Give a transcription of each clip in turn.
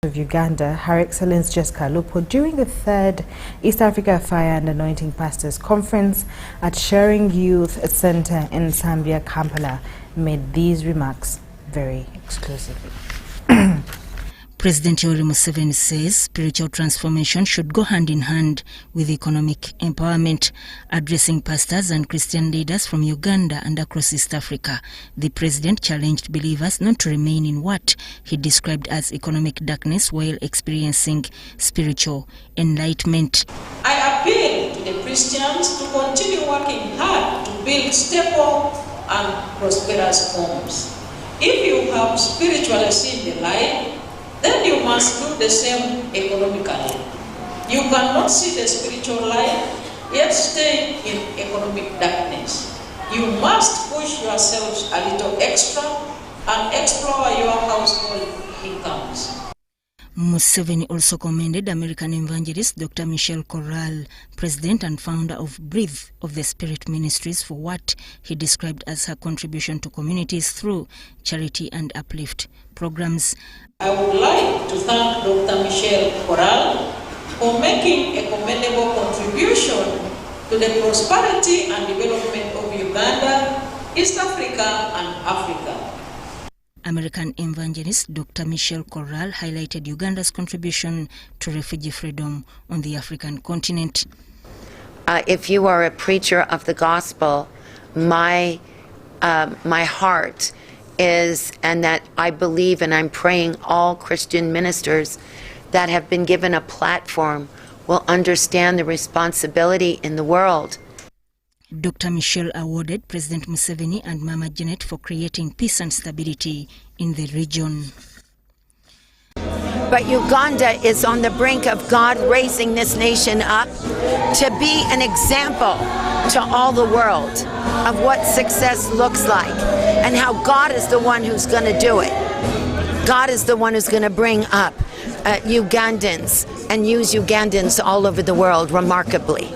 of Uganda, Her Excellency Jessica Lupo, during the 3rd East Africa Fire and Anointing Pastors Conference at Sharon Youth Center in Zambia, Kampala, made these remarks very exclusively. President Yoweri Museveni says spiritual transformation should go hand in hand with economic empowerment. Addressing pastors and Christian leaders from Uganda and across East Africa, the president challenged believers not to remain in what he described as economic darkness while experiencing spiritual enlightenment. I appeal to the Christians to continue working hard to build stable and prosperous homes. If you have spiritually seen the light, then you must do the same economically. You cannot see the spiritual light, yet stay in economic darkness. You must push yourselves a little extra and explore your household incomes. Museveni also commended American evangelist Dr. Michelle Corral, president and founder of Breathe of the Spirit Ministries, for what he described as her contribution to communities through charity and uplift programs. I would like to thank Dr. Michelle Corral for making a commendable contribution to the prosperity and development of Uganda, East Africa, and Africa. American evangelist Dr. Michelle Corral highlighted Uganda's contribution to refugee freedom on the African continent. If you are a preacher of the gospel, my heart is, and that I believe, and I'm praying all Christian ministers that have been given a platform will understand the responsibility in the world. Dr. Michelle awarded President Museveni and Mama Janet for creating peace and stability in the region. But Uganda is on the brink of God raising this nation up to be an example to all the world of what success looks like and how God is the one who's going to do it. God is the one who's going to bring up Ugandans and use Ugandans all over the world remarkably.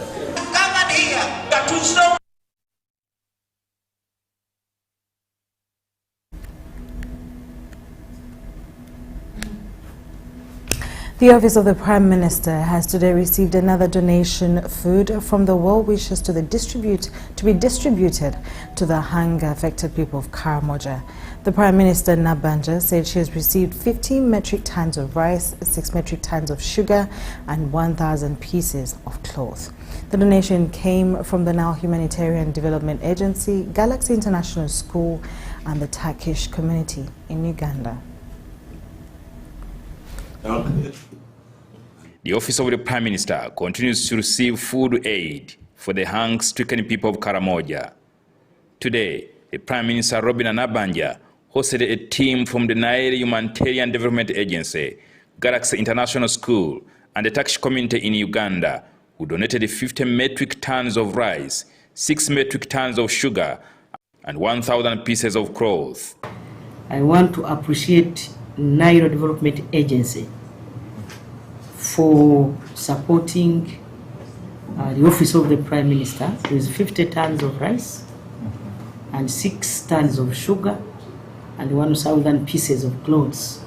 The Office of the Prime Minister has today received another donation food from the Well Wishers to be distributed to the hunger-affected people of Karamoja. The Prime Minister Nabanja said she has received 15 metric tons of rice, 6 metric tons of sugar, and 1,000 pieces of cloth. The donation came from the Nile Humanitarian Development Agency, Galaxy International School, and the Turkish community in Uganda. The Office of the Prime Minister continues to receive food aid for the hunger-stricken people of Karamoja. Today, the Prime Minister Robin Nabanja hosted a team from the Nile Humanitarian Development Agency, Galaxy International School, and the Turkish community in Uganda, who donated 50 metric tons of rice, 6 metric tons of sugar, and 1,000 pieces of cloth. I want to appreciate Nile Development Agency for supporting the Office of the Prime Minister with 50 tons of rice and 6 tons of sugar and 1,000 pieces of clothes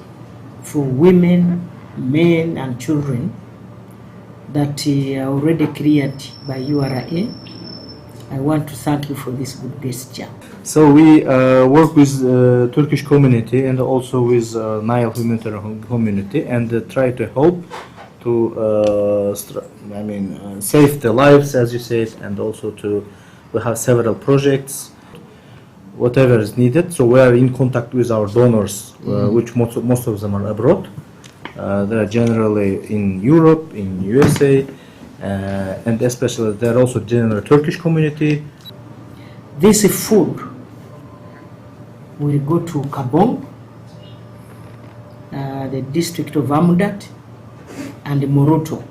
for women, men and children that are already cleared by URA. I want to thank you for this good gesture. So we work with Turkish community and also with Nile humanitarian community and try to help to save the lives, as you said, and also we have several projects, whatever is needed. So we are in contact with our donors, which most of them are abroad. They are generally in Europe, in USA, and especially they are also general Turkish community. This food will go to Kabong, the district of Amudat, and Moroto.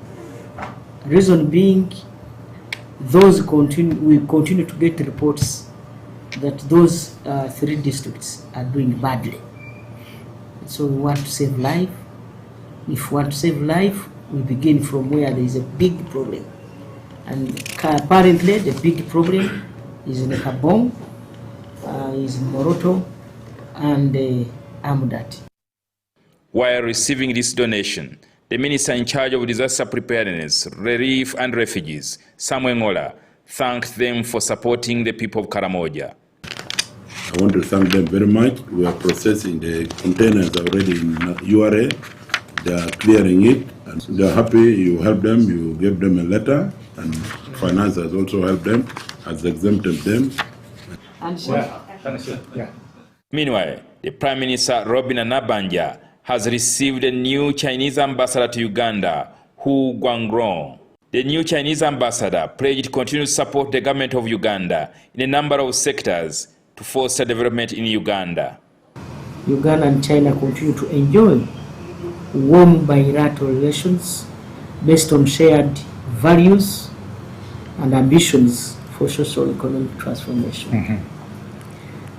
Reason being, we continue to get reports that those 3 districts are doing badly. So we want to save life. If we want to save life, we begin from where there is a big problem. And apparently the big problem is in Kabong, is in Moroto, and Amudat. While receiving this donation, the minister in charge of disaster preparedness, relief and refugees, Samuel Ngola, thanked them for supporting the people of Karamoja. I want to thank them very much. We are processing the containers already in URA. They are clearing it, and they are happy. You help them, you give them a letter, and finance has also helped them, has exempted them. Meanwhile, the Prime Minister Robin Nabanja has received a new Chinese ambassador to Uganda, Hu Guangrong. The new Chinese ambassador pledged to continue to support the government of Uganda in a number of sectors to foster development in Uganda. Uganda and China continue to enjoy warm bilateral relations based on shared values and ambitions for socio-economic transformation.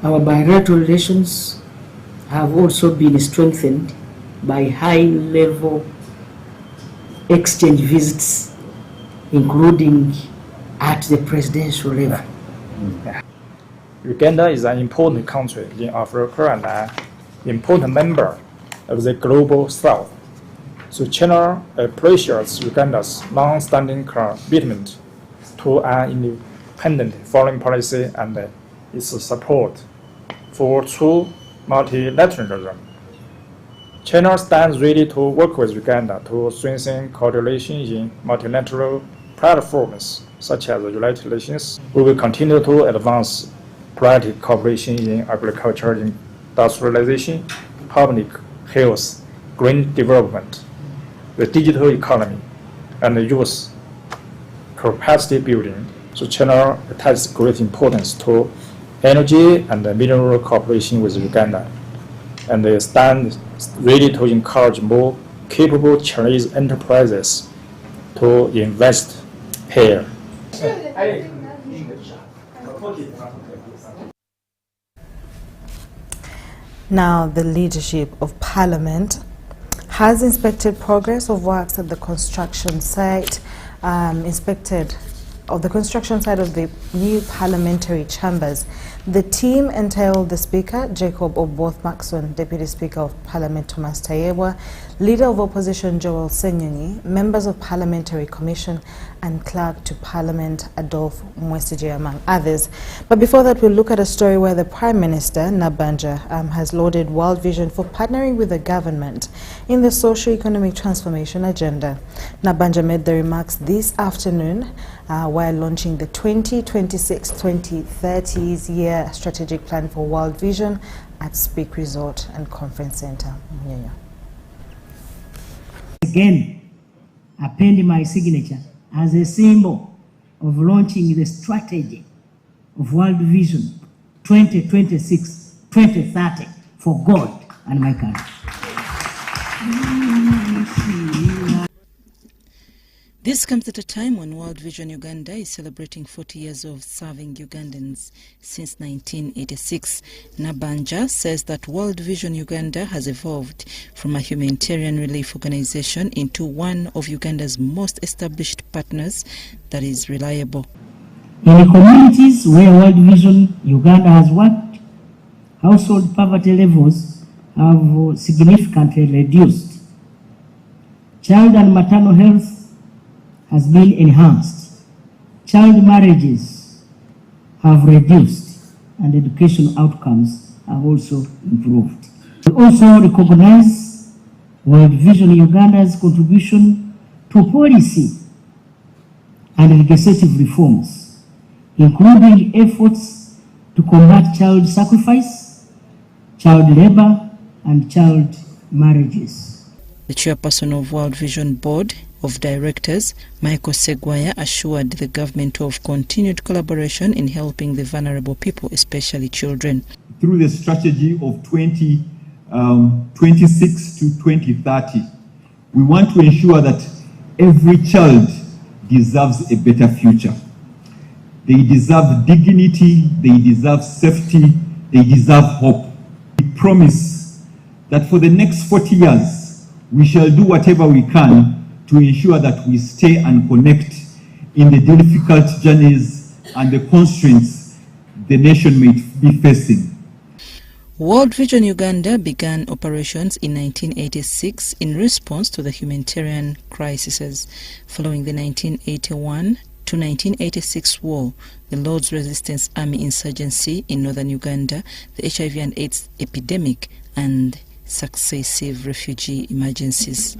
Our bilateral relations have also been strengthened by high-level exchange visits, including at the presidential level. Uganda is an important country in Africa and an important member of the global South. So China appreciates Uganda's long-standing commitment to an independent foreign policy and its support for true multilateralism. China stands ready to work with Uganda to strengthen coordination in multilateral platforms such as the United Nations. We will continue to advance priority cooperation in agriculture, industrialization, public health, green development, the digital economy, and the youth capacity building. So China attaches great importance to energy and mineral cooperation with Uganda, and they stand ready to encourage more capable Chinese enterprises to invest here. Now, the leadership of Parliament has inspected progress of works at the construction site, of the construction site of the new parliamentary chambers. The team entailed the Speaker, Jacob Oboth Maxwell, Deputy Speaker of Parliament Thomas Tayebwa, Leader of Opposition Joel Senyonyi, members of Parliamentary Commission, and Clerk to Parliament Adolphe Mwesije, among others. But before that, we'll look at a story where the Prime Minister, Nabanja, has lauded World Vision for partnering with the government in the socio-economic transformation agenda. Nabanja made the remarks this afternoon while launching the 2026-2030 year strategic plan for World Vision at Speak Resort and Conference Center. Again, append my signature as a symbol of launching the strategy of World Vision 2026-2030 for God and my country. This comes at a time when World Vision Uganda is celebrating 40 years of serving Ugandans since 1986. Nabanja says that World Vision Uganda has evolved from a humanitarian relief organization into one of Uganda's most established partners that is reliable. In the communities where World Vision Uganda has worked, household poverty levels have significantly reduced. Child and maternal health has been enhanced. Child marriages have reduced, and education outcomes have also improved. We also recognize World Vision Uganda's contribution to policy and legislative reforms, including efforts to combat child sacrifice, child labor, and child marriages. The chairperson of World Vision Board of Directors, Michael Segwaya, assured the government of continued collaboration in helping the vulnerable people, especially children. Through the strategy of 2026 to 2030, we want to ensure that every child deserves a better future. They deserve dignity, they deserve safety, they deserve hope. We promise that for the next 40 years, we shall do whatever we can to ensure that we stay and connect in the difficult journeys and the constraints the nation may be facing. World Vision Uganda began operations in 1986 in response to the humanitarian crises following the 1981 to 1986 war, the Lord's Resistance Army insurgency in northern Uganda, the HIV and AIDS epidemic, and successive refugee emergencies.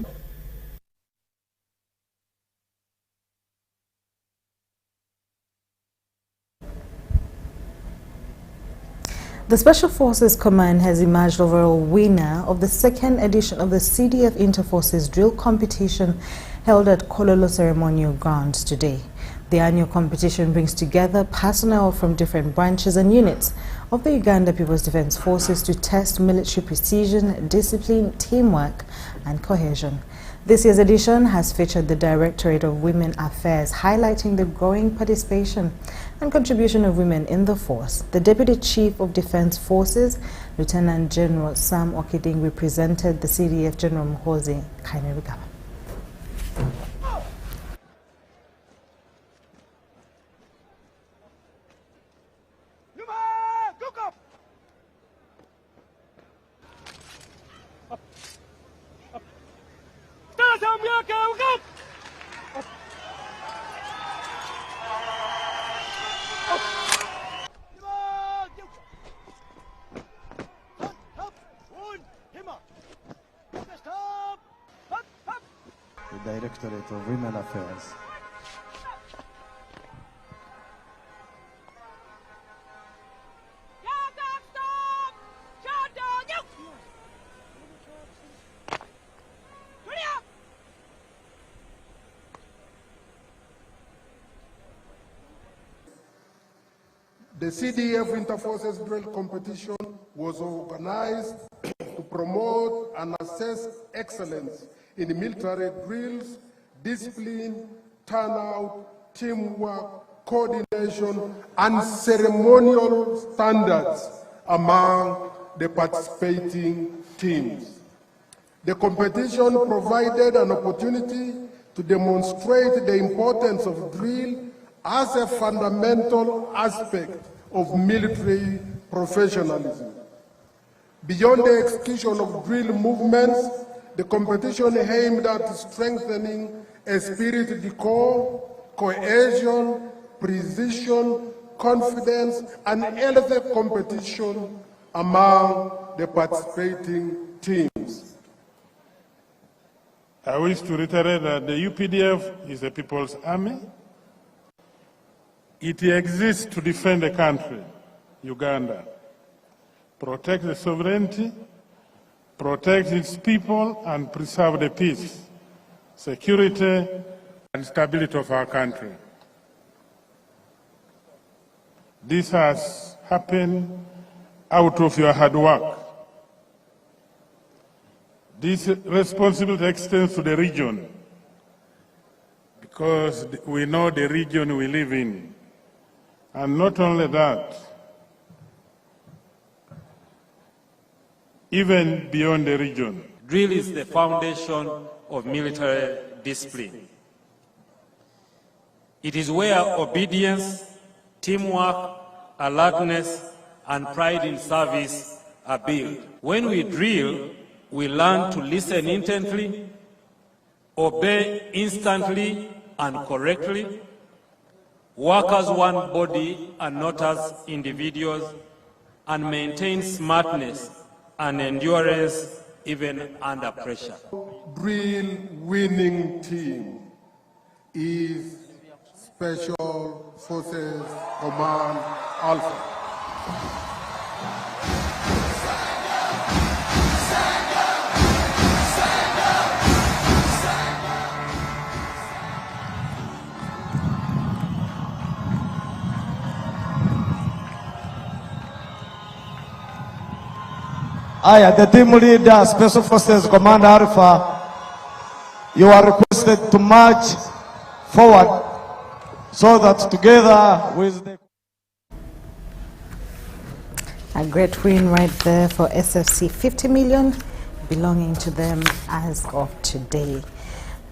The Special Forces Command has emerged overall winner of the second edition of the CDF Interforces Drill Competition held at Kololo Ceremonial Grounds today. The annual competition brings together personnel from different branches and units of the Uganda People's Defence Forces to test military precision, discipline, teamwork and cohesion. This year's edition has featured the Directorate of Women Affairs, highlighting the growing participation and contribution of women in the force. The Deputy Chief of Defence Forces, Lieutenant General Sam Okiding, represented the CDF General Mhozi Kainerugaba. The Directorate of Women Affairs. The CDF Interforces Drill Competition was organized to promote and assess excellence in military drills, discipline, turnout, teamwork, coordination, and ceremonial standards among the participating teams. The competition provided an opportunity to demonstrate the importance of drill as a fundamental aspect of military professionalism. Beyond the execution of drill movements, the competition aimed at strengthening esprit de corps, cohesion, precision, confidence, and healthy competition among the participating teams. I wish to reiterate that the UPDF is the People's Army. It exists to defend the country, Uganda, protect the sovereignty, protect its people, and preserve the peace, security, and stability of our country. This has happened out of your hard work. This responsibility extends to the region, because we know the region we live in. And not only that, even beyond the region. Drill is the foundation of military discipline. It is where obedience, teamwork, alertness, and pride in service are built. When we drill, we learn to listen intently, obey instantly and correctly, work as one body and not as individuals, and maintain smartness and endurance even under pressure. Drill winning team is Special Forces Command Alpha. I, the team leader, Special Forces Command Alpha, you are requested to march forward so that together with the... A great win right there for SFC, 50 million belonging to them as of today.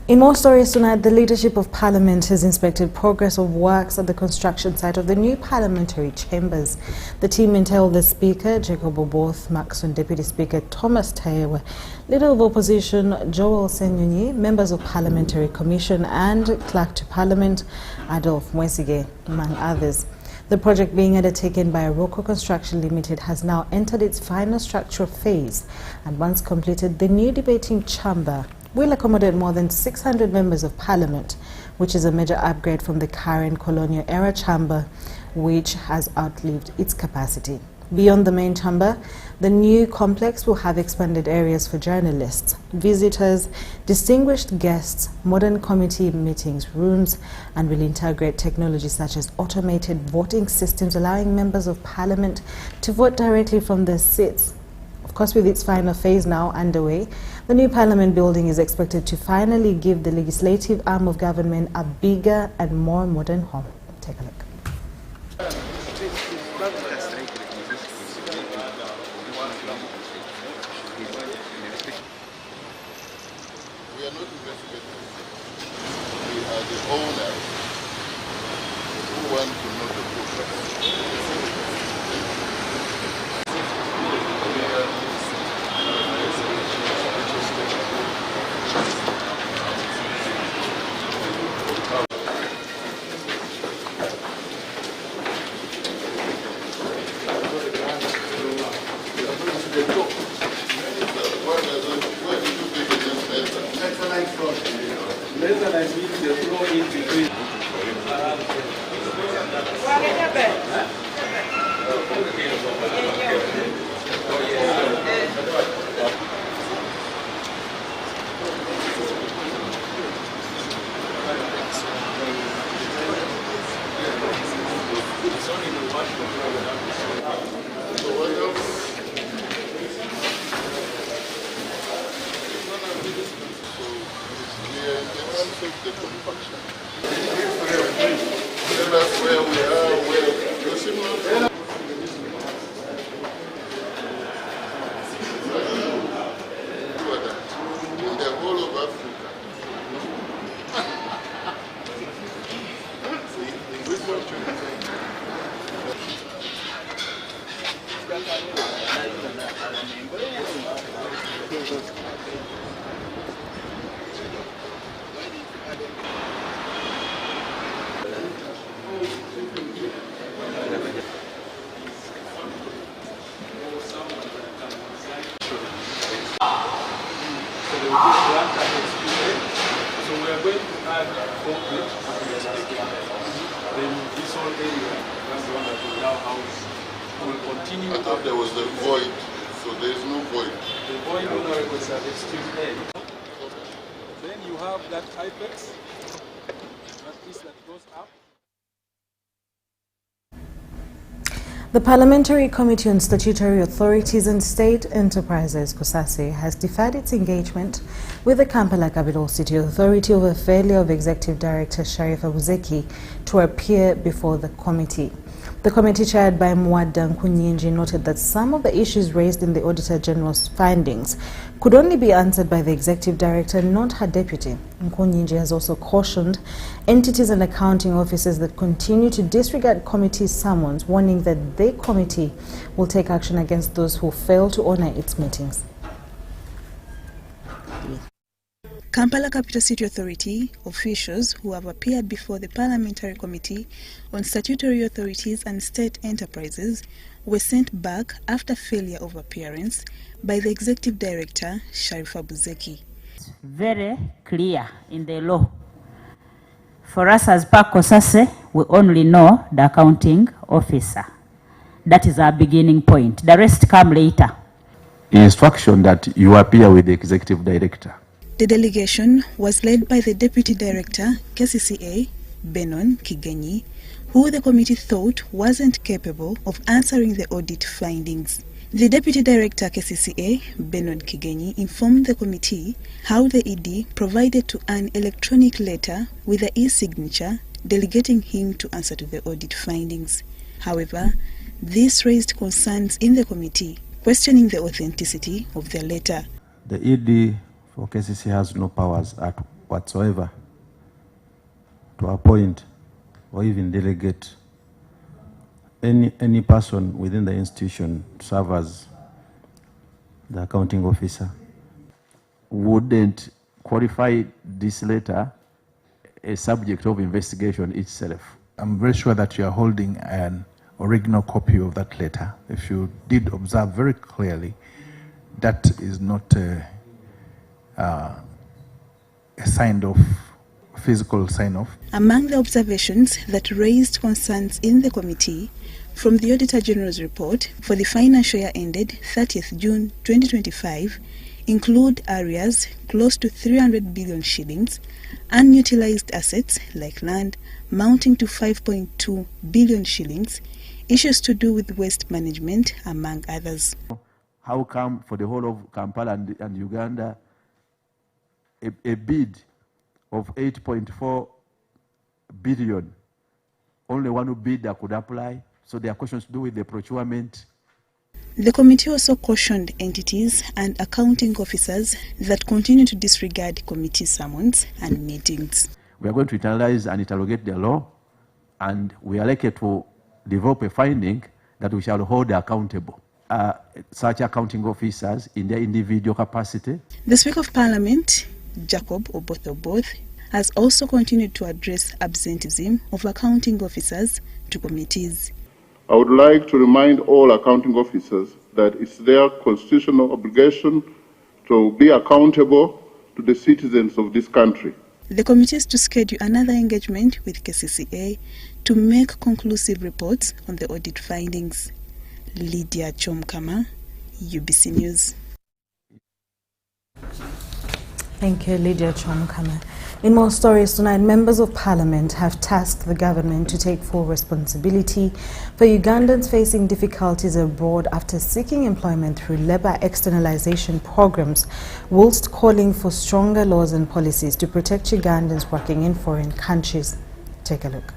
In more stories tonight, the leadership of Parliament has inspected progress of works at the construction site of the new parliamentary chambers. The team entailed the Speaker, Jacob Oboth, Maxon Deputy Speaker Thomas Tayewe, Leader of Opposition Joel Senyonyi, members of Parliamentary Commission and Clerk to Parliament Adolphe Mwesige, among others. The project being undertaken by Rocco Construction Limited has now entered its final structural phase, and once completed, the new debating chamber will accommodate more than 600 members of Parliament, which is a major upgrade from the current colonial-era chamber, which has outlived its capacity. Beyond the main chamber, the new complex will have expanded areas for journalists, visitors, distinguished guests, modern committee meetings rooms, and will integrate technology such as automated voting systems, allowing members of Parliament to vote directly from their seats. Of course, with its final phase now underway, the new Parliament building is expected to finally give the legislative arm of government a bigger and more modern home. Take a look. We are not investigating. We are the owners who want to know the progress. Tell us where we are, where in the whole of Africa. See, which one should we take? So we are going to add concrete then this whole area, that's the one that will now house. Will continue. I thought there was a void, so there is no void. The void was at the extreme end. Then you have that hypex, that piece that goes up. The Parliamentary Committee on Statutory Authorities and State Enterprises, COSASE, has deferred its engagement with the Kampala Capital City Authority over failure of Executive Director Sharifa Buzeki to appear before the committee. The committee chaired by Mwada Nkunyinji noted that some of the issues raised in the Auditor General's findings could only be answered by the Executive Director, not her deputy. Nkunyinji has also cautioned entities and accounting officers that continue to disregard committee summons, warning that the committee will take action against those who fail to honor its meetings. Kampala Capital City Authority officials who have appeared before the Parliamentary Committee on Statutory Authorities and State Enterprises were sent back after failure of appearance by the Executive Director, Sharifa Buzeki. It's very clear in the law. For us as per COSASE, we only know the accounting officer. That is our beginning point. The rest come later. Instruction that you appear with the Executive Director. The delegation was led by the Deputy Director, KCCA, Benon Kigenyi, who the committee thought wasn't capable of answering the audit findings. The Deputy Director, KCCA, Benon Kigenyi, informed the committee how the ED provided to an electronic letter with the e-signature delegating him to answer to the audit findings. However, this raised concerns in the committee, questioning the authenticity of the letter. The ED for KCC has no powers at whatsoever to appoint or even delegate any person within the institution to serve as the accounting officer. Wouldn't qualify this letter a subject of investigation itself. I'm very sure that you are holding an original copy of that letter. If you did observe very clearly, that is not a sign of physical sign-off. Among the observations that raised concerns in the committee from the Auditor General's report for the financial year ended 30th June 2025 include areas close to 300 billion shillings, unutilized assets like land mounting to 5.2 billion shillings, issues to do with waste management, among others. How come for the whole of Kampala and Uganda, a bid of 8.4 billion, only one bidder could apply? So there are questions to do with the procurement. The committee also cautioned entities and accounting officers that continue to disregard committee summons and meetings. We are going to internalize and interrogate the law, and we are likely to develop a finding that we shall hold accountable such accounting officers in their individual capacity. The Speaker of Parliament, Jacob Oboth, has also continued to address absenteeism of accounting officers to committees. I would like to remind all accounting officers that it's their constitutional obligation to be accountable to the citizens of this country. The committee is to schedule another engagement with KCCA to make conclusive reports on the audit findings. Lydia Chomkama, UBC News. Thank you, Lydia Chomkama. In more stories tonight, members of parliament have tasked the government to take full responsibility for Ugandans facing difficulties abroad after seeking employment through labor externalization programs, whilst calling for stronger laws and policies to protect Ugandans working in foreign countries. Take a look.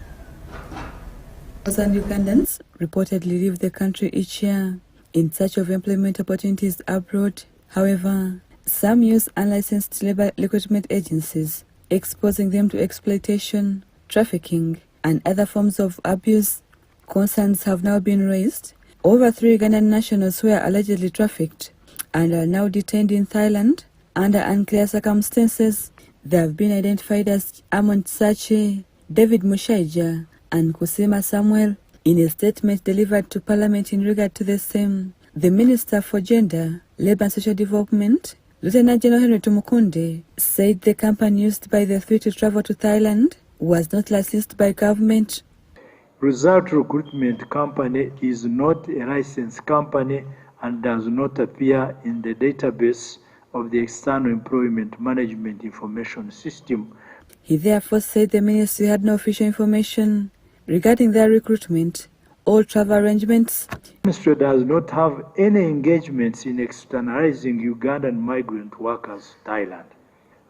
Thousand Ugandans reportedly leave the country each year in search of employment opportunities abroad. However, some use unlicensed labor recruitment agencies, exposing them to exploitation, trafficking, and other forms of abuse. Concerns have now been raised. Over 3 Ugandan nationals were allegedly trafficked and are now detained in Thailand under unclear circumstances. They have been identified as Amon Sache, David Mushaija, and Kusima Samuel. In a statement delivered to Parliament in regard to the same, the Minister for Gender, Labour and Social Development, Lieutenant General Henry Tumukunde, said the company used by the three to travel to Thailand was not licensed by government. Result Recruitment Company is not a licensed company and does not appear in the database of the External Employment Management Information System. He therefore said the ministry had no official information regarding their recruitment or travel arrangements. The ministry does not have any engagements in externalizing Ugandan migrant workers to Thailand.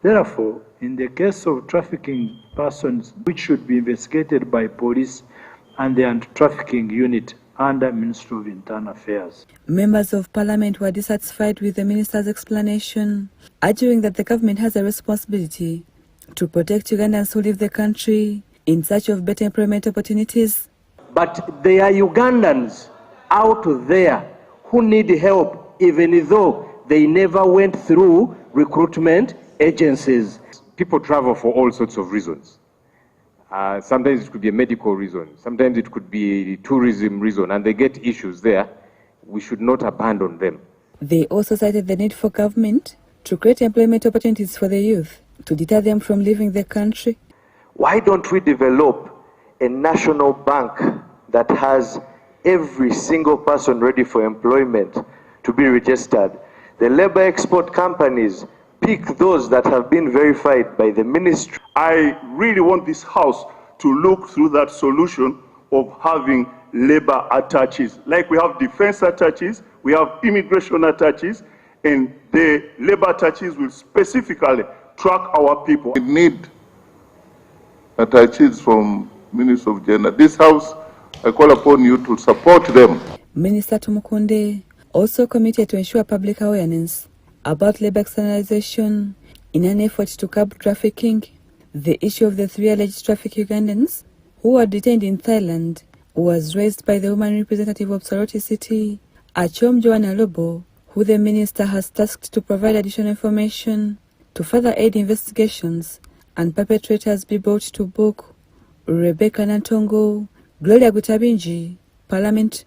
Therefore, in the case of trafficking persons, which should be investigated by police and the anti-trafficking unit under Ministry of Internal Affairs. Members of Parliament were dissatisfied with the minister's explanation, arguing that the government has a responsibility to protect Ugandans who leave the country in search of better employment opportunities. But there are Ugandans out there who need help, even though they never went through recruitment agencies. People travel for all sorts of reasons. Sometimes it could be a medical reason, sometimes it could be a tourism reason, and they get issues there. We should not abandon them. They also cited the need for government to create employment opportunities for the youth to deter them from leaving the country. Why don't we develop a national bank that has every single person ready for employment to be registered? The labor export companies pick those that have been verified by the ministry. I really want this House to look through that solution of having labor attaches. Like we have defense attaches, we have immigration attaches, and the labor attaches will specifically track our people. We need attaches from Ministry of Gender. This House, I call upon you to support them. Minister Tumukunde also committed to ensure public awareness about labor externalization In an effort to curb trafficking, the issue of the 3 alleged traffic Ugandans who were detained in Thailand was raised by the woman representative of Soroti City, Achom Joanna Lobo, who the minister has tasked to provide additional information to further aid investigations and perpetrators be brought to book. Rebecca Nantongo, Gloria Gutabinji, Parliament.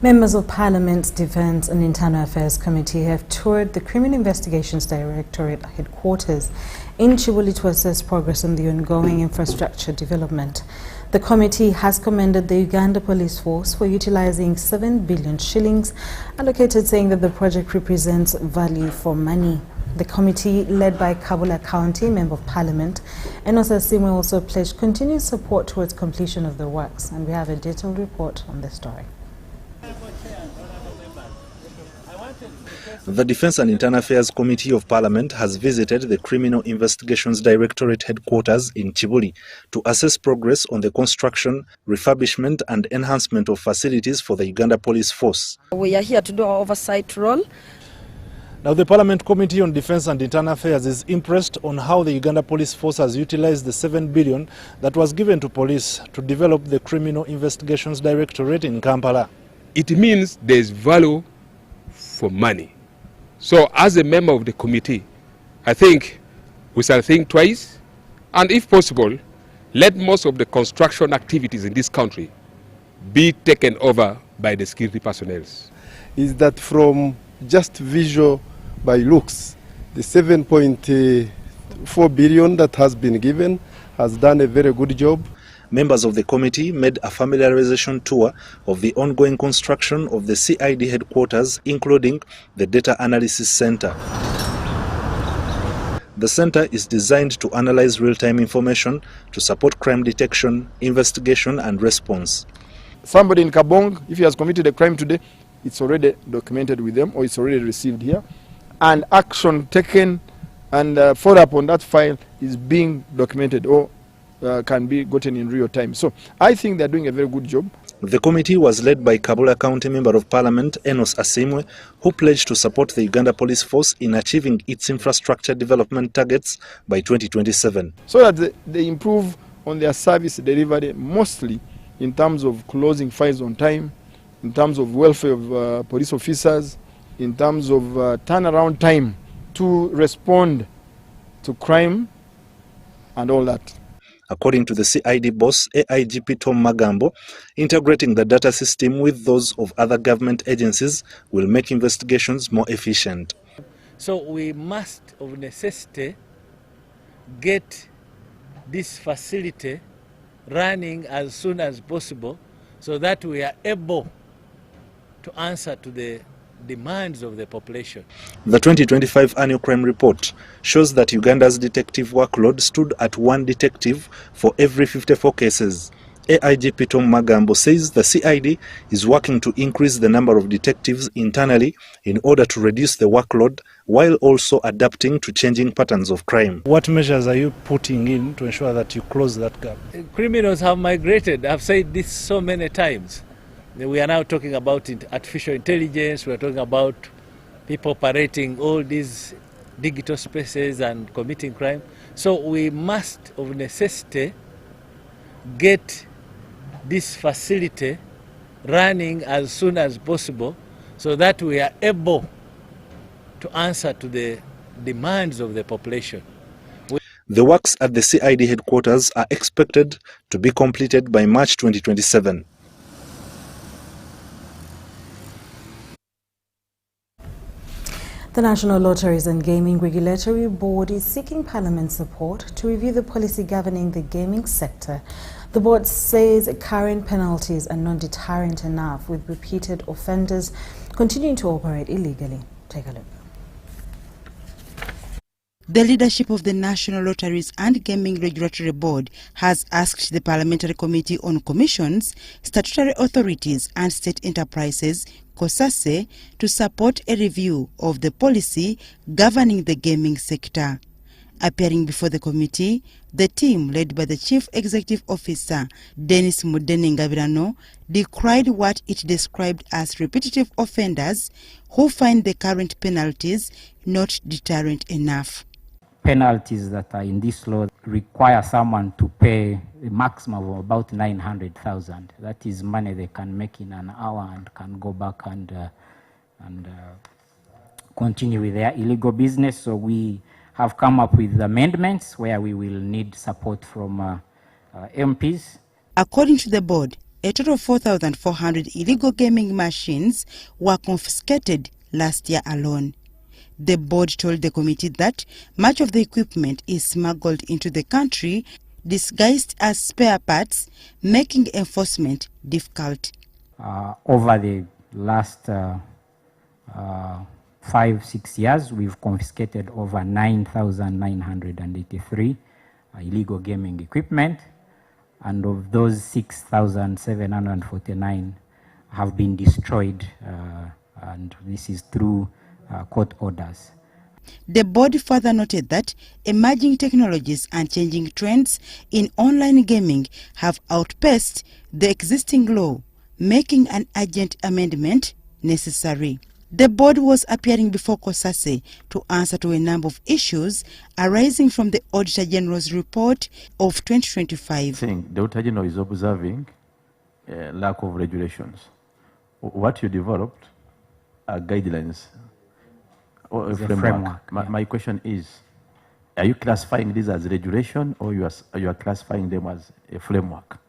Members of Parliament's Defence and Internal Affairs Committee have toured the Criminal Investigations Directorate headquarters in Chibuli to assess progress on the ongoing infrastructure development. The committee has commended the Uganda Police Force for utilizing 7 billion shillings allocated, saying that the project represents value for money. The committee, led by Kabula County Member of Parliament, Enosa Simwe, also pledged continued support towards completion of the works, and we have a detailed report on this story. The Defence and Internal Affairs Committee of Parliament has visited the Criminal Investigations Directorate headquarters in Chibuli to assess progress on the construction, refurbishment and enhancement of facilities for the Uganda Police Force. We are here to do our oversight role. Now, the Parliament Committee on Defence and Internal Affairs is impressed on how the Uganda Police Force has utilized the 7 billion that was given to police to develop the Criminal Investigations Directorate in Kampala. It means there is value for money. So as a member of the committee, I think we shall think twice, and if possible, let most of the construction activities in this country be taken over by the security personnel. Is that from just visual by looks, the 7.4 billion that has been given has done a very good job. Members of the committee made a familiarization tour of the ongoing construction of the CID headquarters, including the Data Analysis Center. The center is designed to analyze real-time information to support crime detection, investigation and response. Somebody in Kabong, if he has committed a crime today, it's already documented with them or it's already received here. And action taken and follow-up on that file is being documented or can be gotten in real time. So I think they're doing a very good job. The committee was led by Kabula County Member of Parliament Enos Asimwe, who pledged to support the Uganda Police Force in achieving its infrastructure development targets by 2027. So that they improve on their service delivery, mostly in terms of closing files on time, in terms of welfare of police officers, in terms of turnaround time to respond to crime and all that. According to the CID boss, AIGP Tom Magambo, integrating the data system with those of other government agencies will make investigations more efficient. So we must, of necessity, get this facility running as soon as possible so that we are able to answer to the demands of the population. The 2025 annual crime report shows that Uganda's detective workload stood at 1 detective for every 54 cases. AIGP Tom Magambo says the CID is working to increase the number of detectives internally in order to reduce the workload while also adapting to changing patterns of crime. What measures are you putting in to ensure that you close that gap? Criminals have migrated. I've said this so many times. We are now talking about artificial intelligence. We are talking about people operating all these digital spaces and committing crime. So we must, of necessity, get this facility running as soon as possible so that we are able to answer to the demands of the population. The works at the CID headquarters are expected to be completed by March 2027. The National Lotteries and Gaming Regulatory Board is seeking Parliament support to review the policy governing the gaming sector. The board says current penalties are not deterrent enough, with repeated offenders continuing to operate illegally. Take a look. The leadership of the National Lotteries and Gaming Regulatory Board has asked the Parliamentary Committee on Commissions, Statutory Authorities and State Enterprises, COSASE, to support a review of the policy governing the gaming sector. Appearing before the committee, the team led by the Chief Executive Officer, Dennis Mudenengabirano, decried what it described as repetitive offenders who find the current penalties not deterrent enough. Penalties that are in this law require someone to pay a maximum of about 900,000. That is money they can make in an hour and can go back and continue with their illegal business. So we have come up with amendments where we will need support from MPs. According to the board, a total of 4,400 illegal gaming machines were confiscated last year alone. The board told the committee that much of the equipment is smuggled into the country disguised as spare parts, making enforcement difficult. Over the last 5-6 years, we've confiscated over 9,983 illegal gaming equipment, and of those 6,749 have been destroyed, and this is through court orders. The board further noted that emerging technologies and changing trends in online gaming have outpaced the existing law, making an urgent amendment necessary. The board was appearing before COSASE to answer to a number of issues arising from the Auditor General's report of 2025. The Auditor General is observing lack of regulations. What you developed are guidelines or a framework. My question is, are you classifying this as regulation, or you are classifying them as a framework?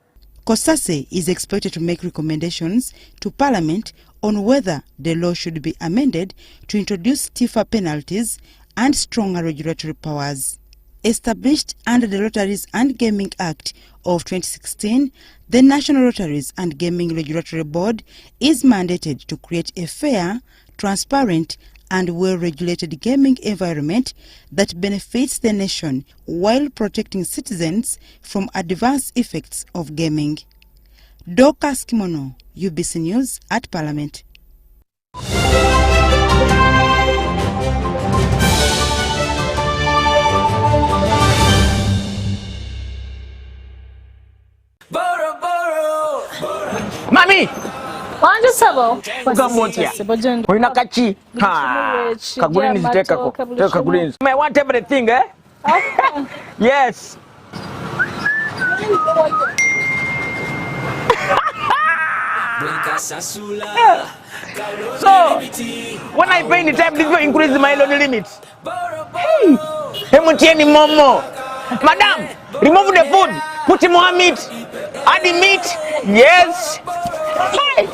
COSASE is expected to make recommendations to Parliament on whether the law should be amended to introduce stiffer penalties and stronger regulatory powers. Established under the Lotteries and Gaming Act of 2016, the National Lotteries and Gaming Regulatory Board is mandated to create a fair, transparent and well-regulated gaming environment that benefits the nation while protecting citizens from adverse effects of gaming. Dorcas Kimono, UBC News at Parliament. Mami! Wanje sabo Ugamotia. Oina kachi. Ha. Kagulini zitekako. Teka kagulini. I want everything, eh? Yes. So, when I pay the time, this will increase my loan limit. Hey, Hemutieni Momo. Madam, remove the food. Put more meat. Add the meat. Yes. Hey.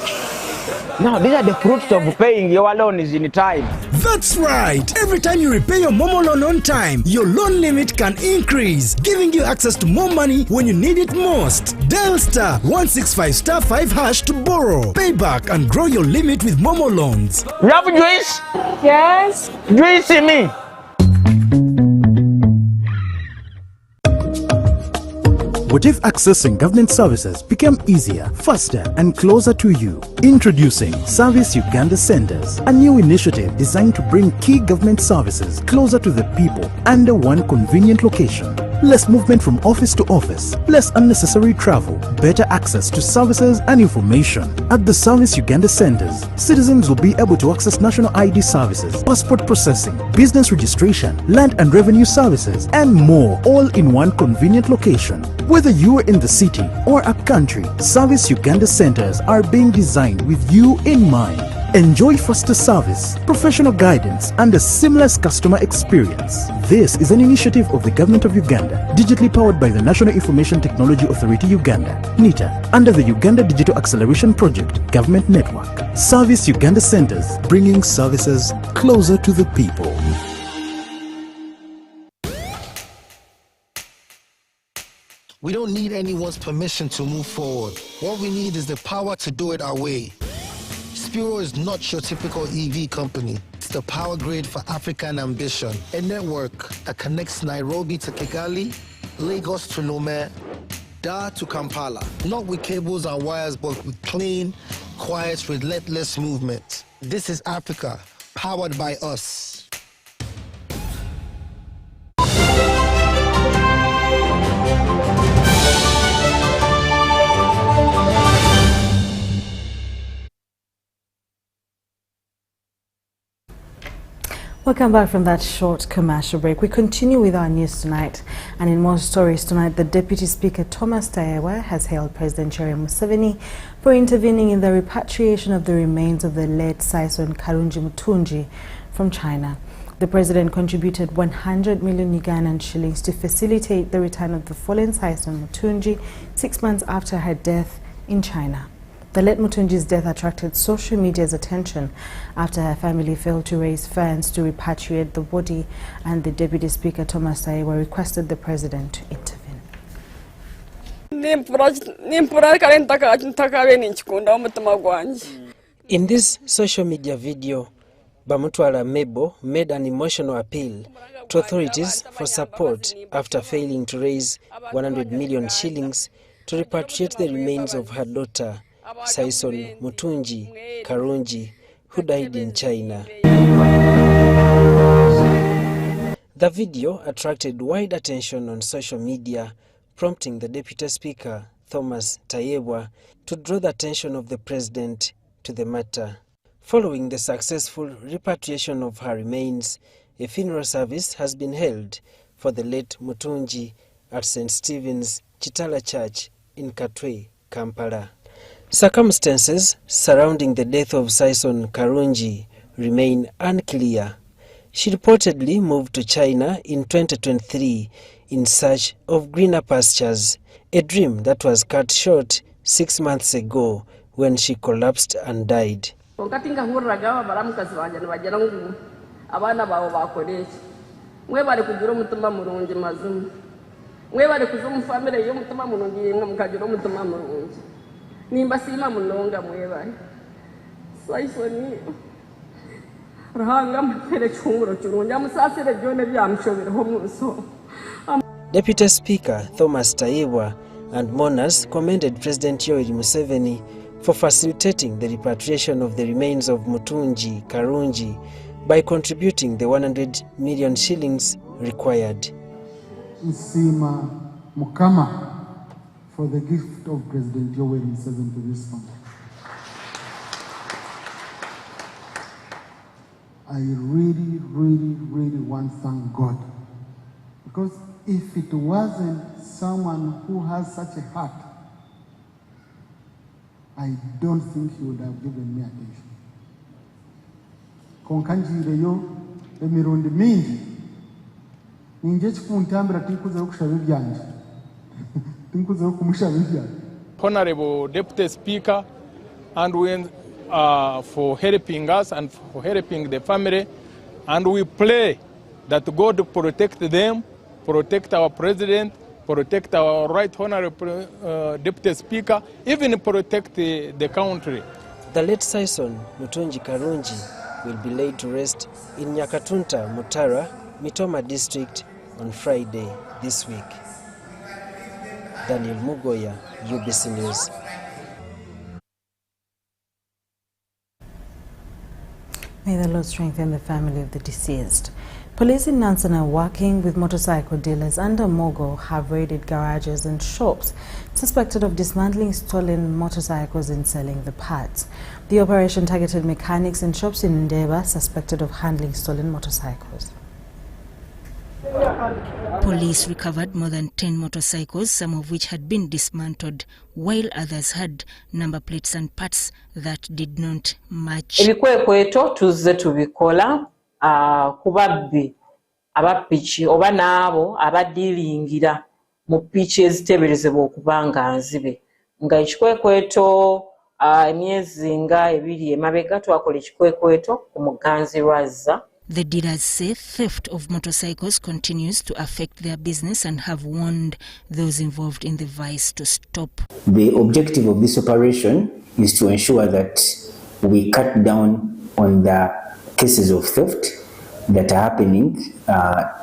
Now, these are the fruits of paying your loan is in time. That's right. Every time you repay your Momo loan on time, your loan limit can increase, giving you access to more money when you need it most. Dial *165*5# to borrow, pay back, and grow your limit with Momo loans. You have juice? Yes. Juice in me. What if accessing government services became easier, faster, and closer to you? Introducing Service Uganda Centers, a new initiative designed to bring key government services closer to the people under one convenient location. Less movement from office to office, less unnecessary travel, better access to services and information. At the Service Uganda Centers, citizens will be able to access national ID services, passport processing, business registration, land and revenue services, and more, all in one convenient location. Whether you are in the city or upcountry, Service Uganda Centers are being designed with you in mind. Enjoy faster service, professional guidance, and a seamless customer experience. This is an initiative of the Government of Uganda, digitally powered by the National Information Technology Authority Uganda, NITA, under the Uganda Digital Acceleration Project Government Network. Service Uganda Centers, bringing services closer to the people. We don't need anyone's permission to move forward. What we need is the power to do it our way. Spiro is not your typical EV company. It's the power grid for African ambition. A network that connects Nairobi to Kigali, Lagos to Lome, Dar to Kampala. Not with cables and wires, but with clean, quiet, relentless movement. This is Africa, powered by us. Welcome back from that short commercial break. We continue with our news tonight. And in more stories tonight, the Deputy Speaker Thomas Tayebwa has hailed President Sharon Museveni for intervening in the repatriation of the remains of the late Saison Karungi Mutunji from China. The President contributed 100 million Ugandan shillings to facilitate the return of the fallen Saison Mutunji 6 months after her death in China. The late Mutunji's death attracted social media's attention after her family failed to raise funds to repatriate the body, and the Deputy Speaker Thomas Tayebwa requested the President to intervene. In this social media video, Bamutwala Mebo made an emotional appeal to authorities for support after failing to raise 100 million shillings to repatriate the remains of her daughter, Saison Mutunji Karungi, who died in China. The video attracted wide attention on social media, prompting the Deputy Speaker, Thomas Tayebwa, to draw the attention of the President to the matter. Following the successful repatriation of her remains, a funeral service has been held for the late Mutunji at St. Stephen's Chitala Church in Katwe, Kampala. Circumstances surrounding the death of Saison Karungi remain unclear. She reportedly moved to China in 2023 in search of greener pastures, a dream that was cut short 6 months ago when she collapsed and died. Nimbasima mulonga mwebale Saisoni rahanga mfere chunguro churunja musasire byone byamshoberaho muso. Deputy Speaker Thomas Tayebwa and mourners commended President Yoweri Museveni for facilitating the repatriation of the remains of Mutunji Karungi by contributing the 100 million shillings required. Nsima Mukama for the gift of President Yoweri Museveni to this family. I really, really, really want to thank God, because if it wasn't someone who has such a heart, I don't think he would have given me attention. Konkanjireyo emirundi mingi ninje chikuntambira tikuza okushaba ebyanje. Honorable Deputy Speaker, and we for helping us and for helping the family, and we pray that God protect them, protect our President, protect our Right Honorable Deputy Speaker, even protect the country. The late Saison Mutunji Karungi will be laid to rest in Nyakatunta, Mutara, Mitoma District on Friday this week. Daniel Mugoya, UBC News. May the Lord strengthen the family of the deceased. Police in Nansana working with motorcycle dealers under Mogo have raided garages and shops suspected of dismantling stolen motorcycles and selling the parts. The operation targeted mechanics and shops in Ndeba suspected of handling stolen motorcycles. Police recovered more than 10 motorcycles, some of which had been dismantled, while others had number plates and parts that did not match. Ebikwekweto tuzze tubikola kubabbi abapiki oba naabo abadiringira mu piki eziteberezebwa okuba nga nzibe. Nga ekikwekweto emyezi nga ebiri emabega twakola ekikwekweto ku Muganzi Razza. The dealers say theft of motorcycles continues to affect their business and have warned those involved in the vice to stop. The objective of this operation is to ensure that we cut down on the cases of theft that are happening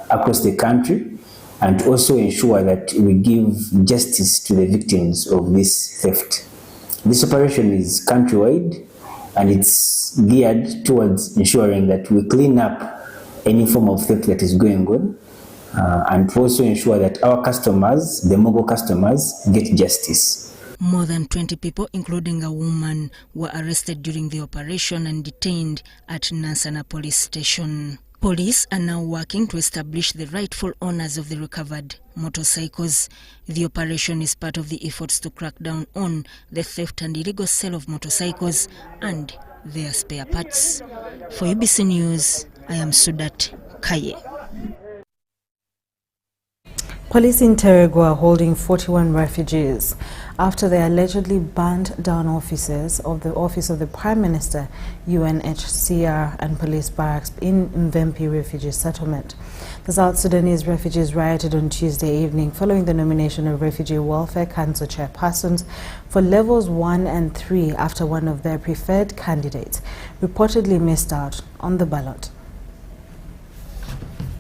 across the country, and also ensure that we give justice to the victims of this theft. This operation is countrywide, and it's geared towards ensuring that we clean up any form of theft that is going on, and also ensure that our customers, the Mogo customers, get justice. More than 20 people, including a woman, were arrested during the operation and detained at Nansana police station. Police are now working to establish the rightful owners of the recovered motorcycles. The operation is part of the efforts to crack down on the theft and illegal sale of motorcycles and their spare parts. For UBC News, I am Sudat Kaye. Police in Terego are holding 41 refugees after they allegedly burned down offices of the Office of the Prime Minister, UNHCR and police barracks in Mvempi refugee settlement. The South Sudanese refugees rioted on Tuesday evening following the nomination of Refugee Welfare Council chairpersons for levels 1 and 3 after one of their preferred candidates reportedly missed out on the ballot.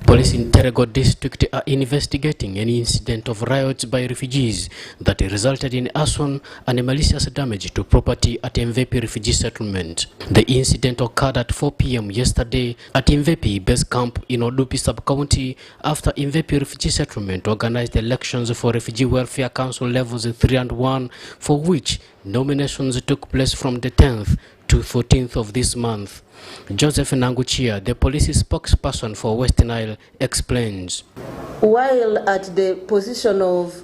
Police in Terego district are investigating any incident of riots by refugees that resulted in arson and malicious damage to property at Mvempi refugee settlement. The incident occurred at 4 p.m. yesterday at Mvempi base camp in Odupi sub-county after Mvempi refugee settlement organized elections for Refugee Welfare Council levels 3 and 1, for which nominations took place from the 10th to 14th of this month. Joseph Nanguchia, the police spokesperson for West Nile, explains. While at the position of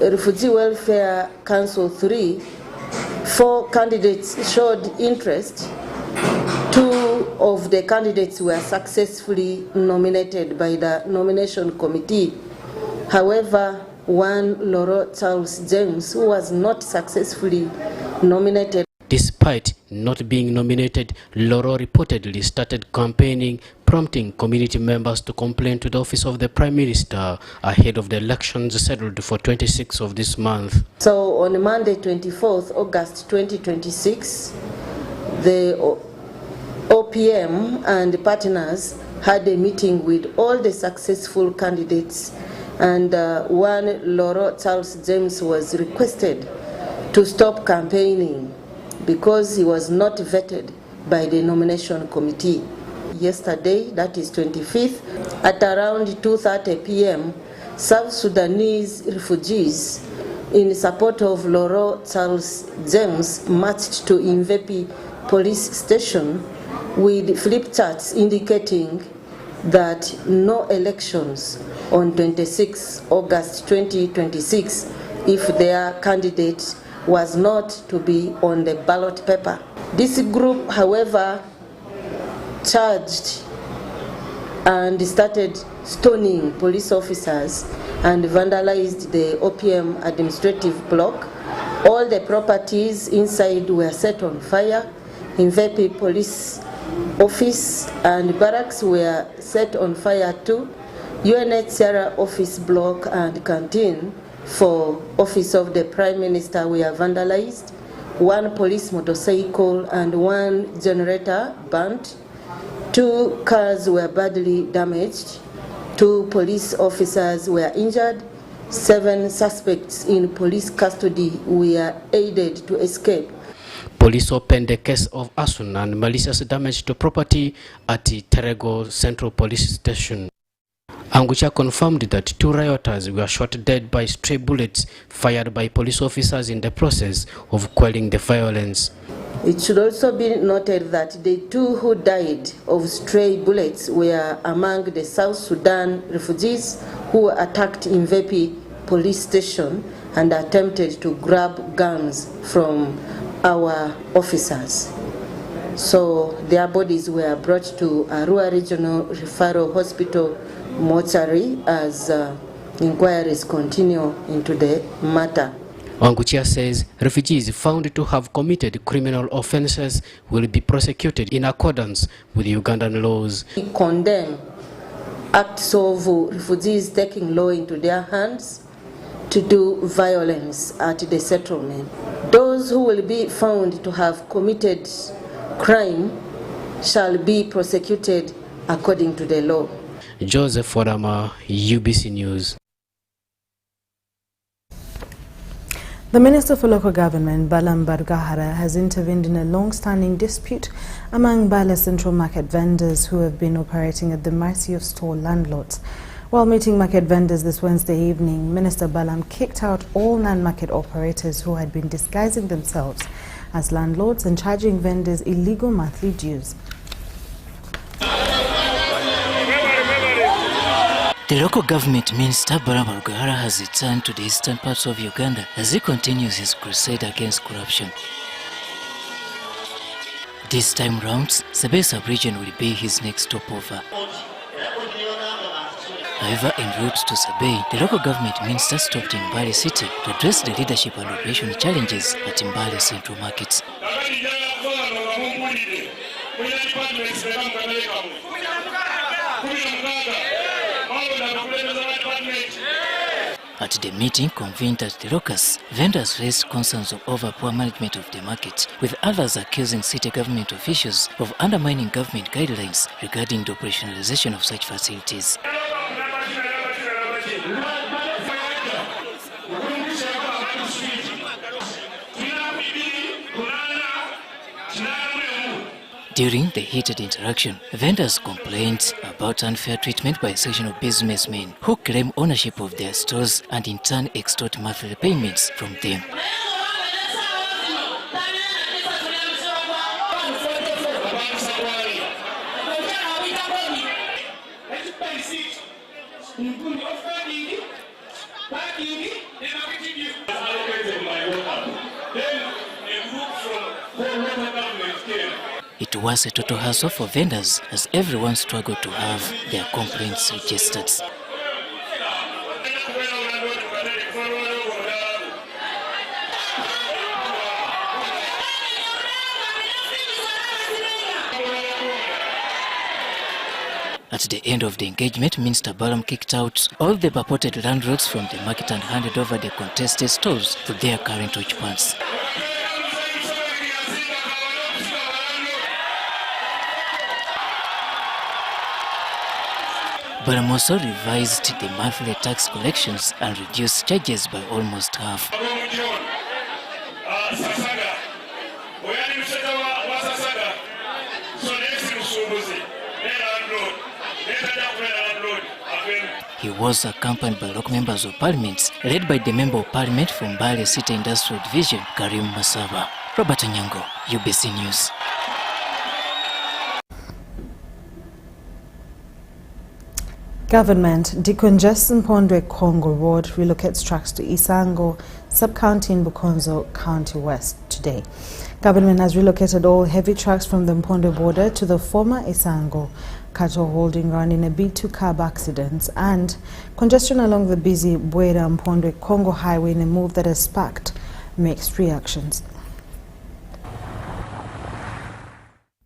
Refugee Welfare Council 3, 4 candidates showed interest. 2 of the candidates were successfully nominated by the nomination committee. However, one, Laurel Charles James, who was not successfully nominated. Despite not being nominated, Loro reportedly started campaigning, prompting community members to complain to the office of the Prime Minister ahead of the elections scheduled for 26th of this month. So on Monday, 24th August 2026, the OPM and partners had a meeting with all the successful candidates, and one, Laurel Charles James, was requested to stop campaigning because he was not vetted by the nomination committee. Yesterday, that is 25th, at around 2:30 p.m., South Sudanese refugees in support of Laurel Charles James marched to Mvempi police station with flip charts indicating that no elections on 26 August 2026 if their candidate was not to be on the ballot paper. This group, however, charged and started stoning police officers and vandalized the OPM administrative block. All the properties inside were set on fire. Mvempi police office and barracks were set on fire too. UNHCR office block and canteen for office of the Prime Minister were vandalized. 1 police motorcycle and 1 generator burnt. 2 cars were badly damaged. 2 police officers were injured. 7 suspects in police custody were aided to escape. Police opened a case of arson and malicious damage to property at the Terego Central Police Station. Angucha confirmed that 2 rioters were shot dead by stray bullets fired by police officers in the process of quelling the violence. It should also be noted that the 2 who died of stray bullets were among the South Sudan refugees who attacked Mvempi police station and attempted to grab guns from our officers. So their bodies were brought to Arua Regional Referral Hospital mortuary as inquiries continue into the matter. Wanguchia says refugees found to have committed criminal offences will be prosecuted in accordance with Ugandan laws. We condemn acts of refugees taking law into their hands to do violence at the settlement. Those who will be found to have committed crime shall be prosecuted according to the law. Joseph Wadama, UBC News. The Minister for Local Government, Balam Badgahara, has intervened in a long-standing dispute among Bala Central Market vendors who have been operating at the mercy of store landlords. While meeting market vendors this Wednesday evening, Minister Balam kicked out all non-market operators who had been disguising themselves as landlords and charging vendors illegal monthly dues. The local government minister Baramu Rugara has returned to the eastern parts of Uganda as he continues his crusade against corruption. This time round, Sebe sub-region will be his next stopover. However, en route to Sebe, the local government minister stopped in Mbale City to address the leadership and operational challenges at Mbale Central Market. At the meeting convened at the locus, vendors raised concerns of over poor management of the market, with others accusing city government officials of undermining government guidelines regarding the operationalization of such facilities. During the heated interaction, vendors complained about unfair treatment by sectional businessmen who claim ownership of their stores and in turn extort monthly payments from them. It was a total hassle for vendors as everyone struggled to have their complaints registered. At the end of the engagement, Minister Balam kicked out all the purported landlords from the market and handed over the contested stores to their current occupants. Balam also revised the monthly tax collections and reduced charges by almost half. He was accompanied by local members of parliament, led by the Member of Parliament from Mbale City Industrial Division, Karim Masaba. Robert Anyango, UBC News. Government decongest Mpondwe Congo Road relocates trucks to Isango sub-county in Bukonzo County West today. Government has relocated all heavy trucks from the Mpondwe border to the former Isango cattle holding ground in a bid to curb accidents and congestion along the busy Bwera Mpondwe Congo highway in a move that has sparked mixed reactions.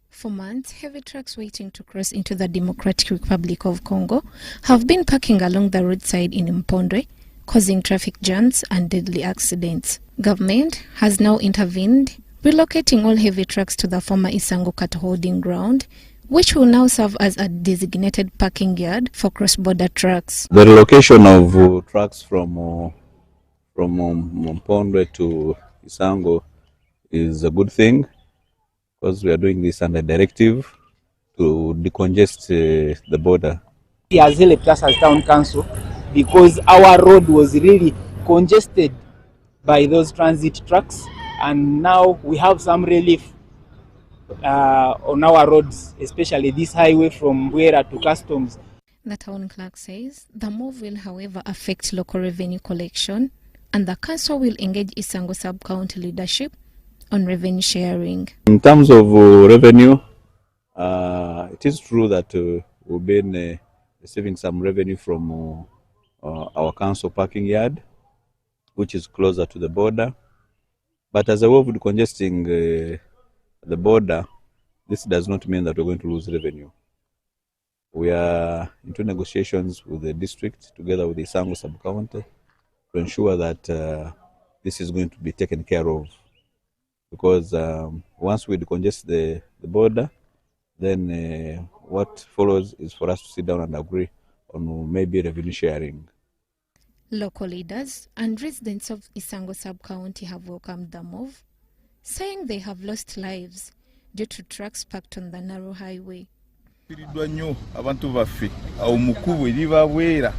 For months, heavy trucks waiting to cross into the Democratic Republic of Congo have been parking along the roadside in Mpondwe, causing traffic jams and deadly accidents. Government has now intervened, relocating all heavy trucks to the former Isango cattle holding ground, which will now serve as a designated parking yard for cross-border trucks. The relocation of trucks from Mpondwe to Isango is a good thing, because we are doing this under directive to decongest the border. He has helped us as town council because our road was really congested by those transit trucks, and now we have some relief on our roads, especially this highway from Bwera to Customs. The town clerk says the move will, however, affect local revenue collection, and the council will engage Isango sub-county leadership on revenue sharing. In terms of revenue, it is true that we've been receiving some revenue from our council parking yard, which is closer to the border. But as a way of decongesting the border, this does not mean that we're going to lose revenue. We are into negotiations with the district together with the Isango sub-county to ensure that this is going to be taken care of. Because once we decongest the border, then what follows is for us to sit down and agree on maybe revenue sharing. Local leaders and residents of Isango sub-county have welcomed the move, saying they have lost lives due to trucks parked on the narrow highway. Abantu baffe awo mukubu eriva Bwera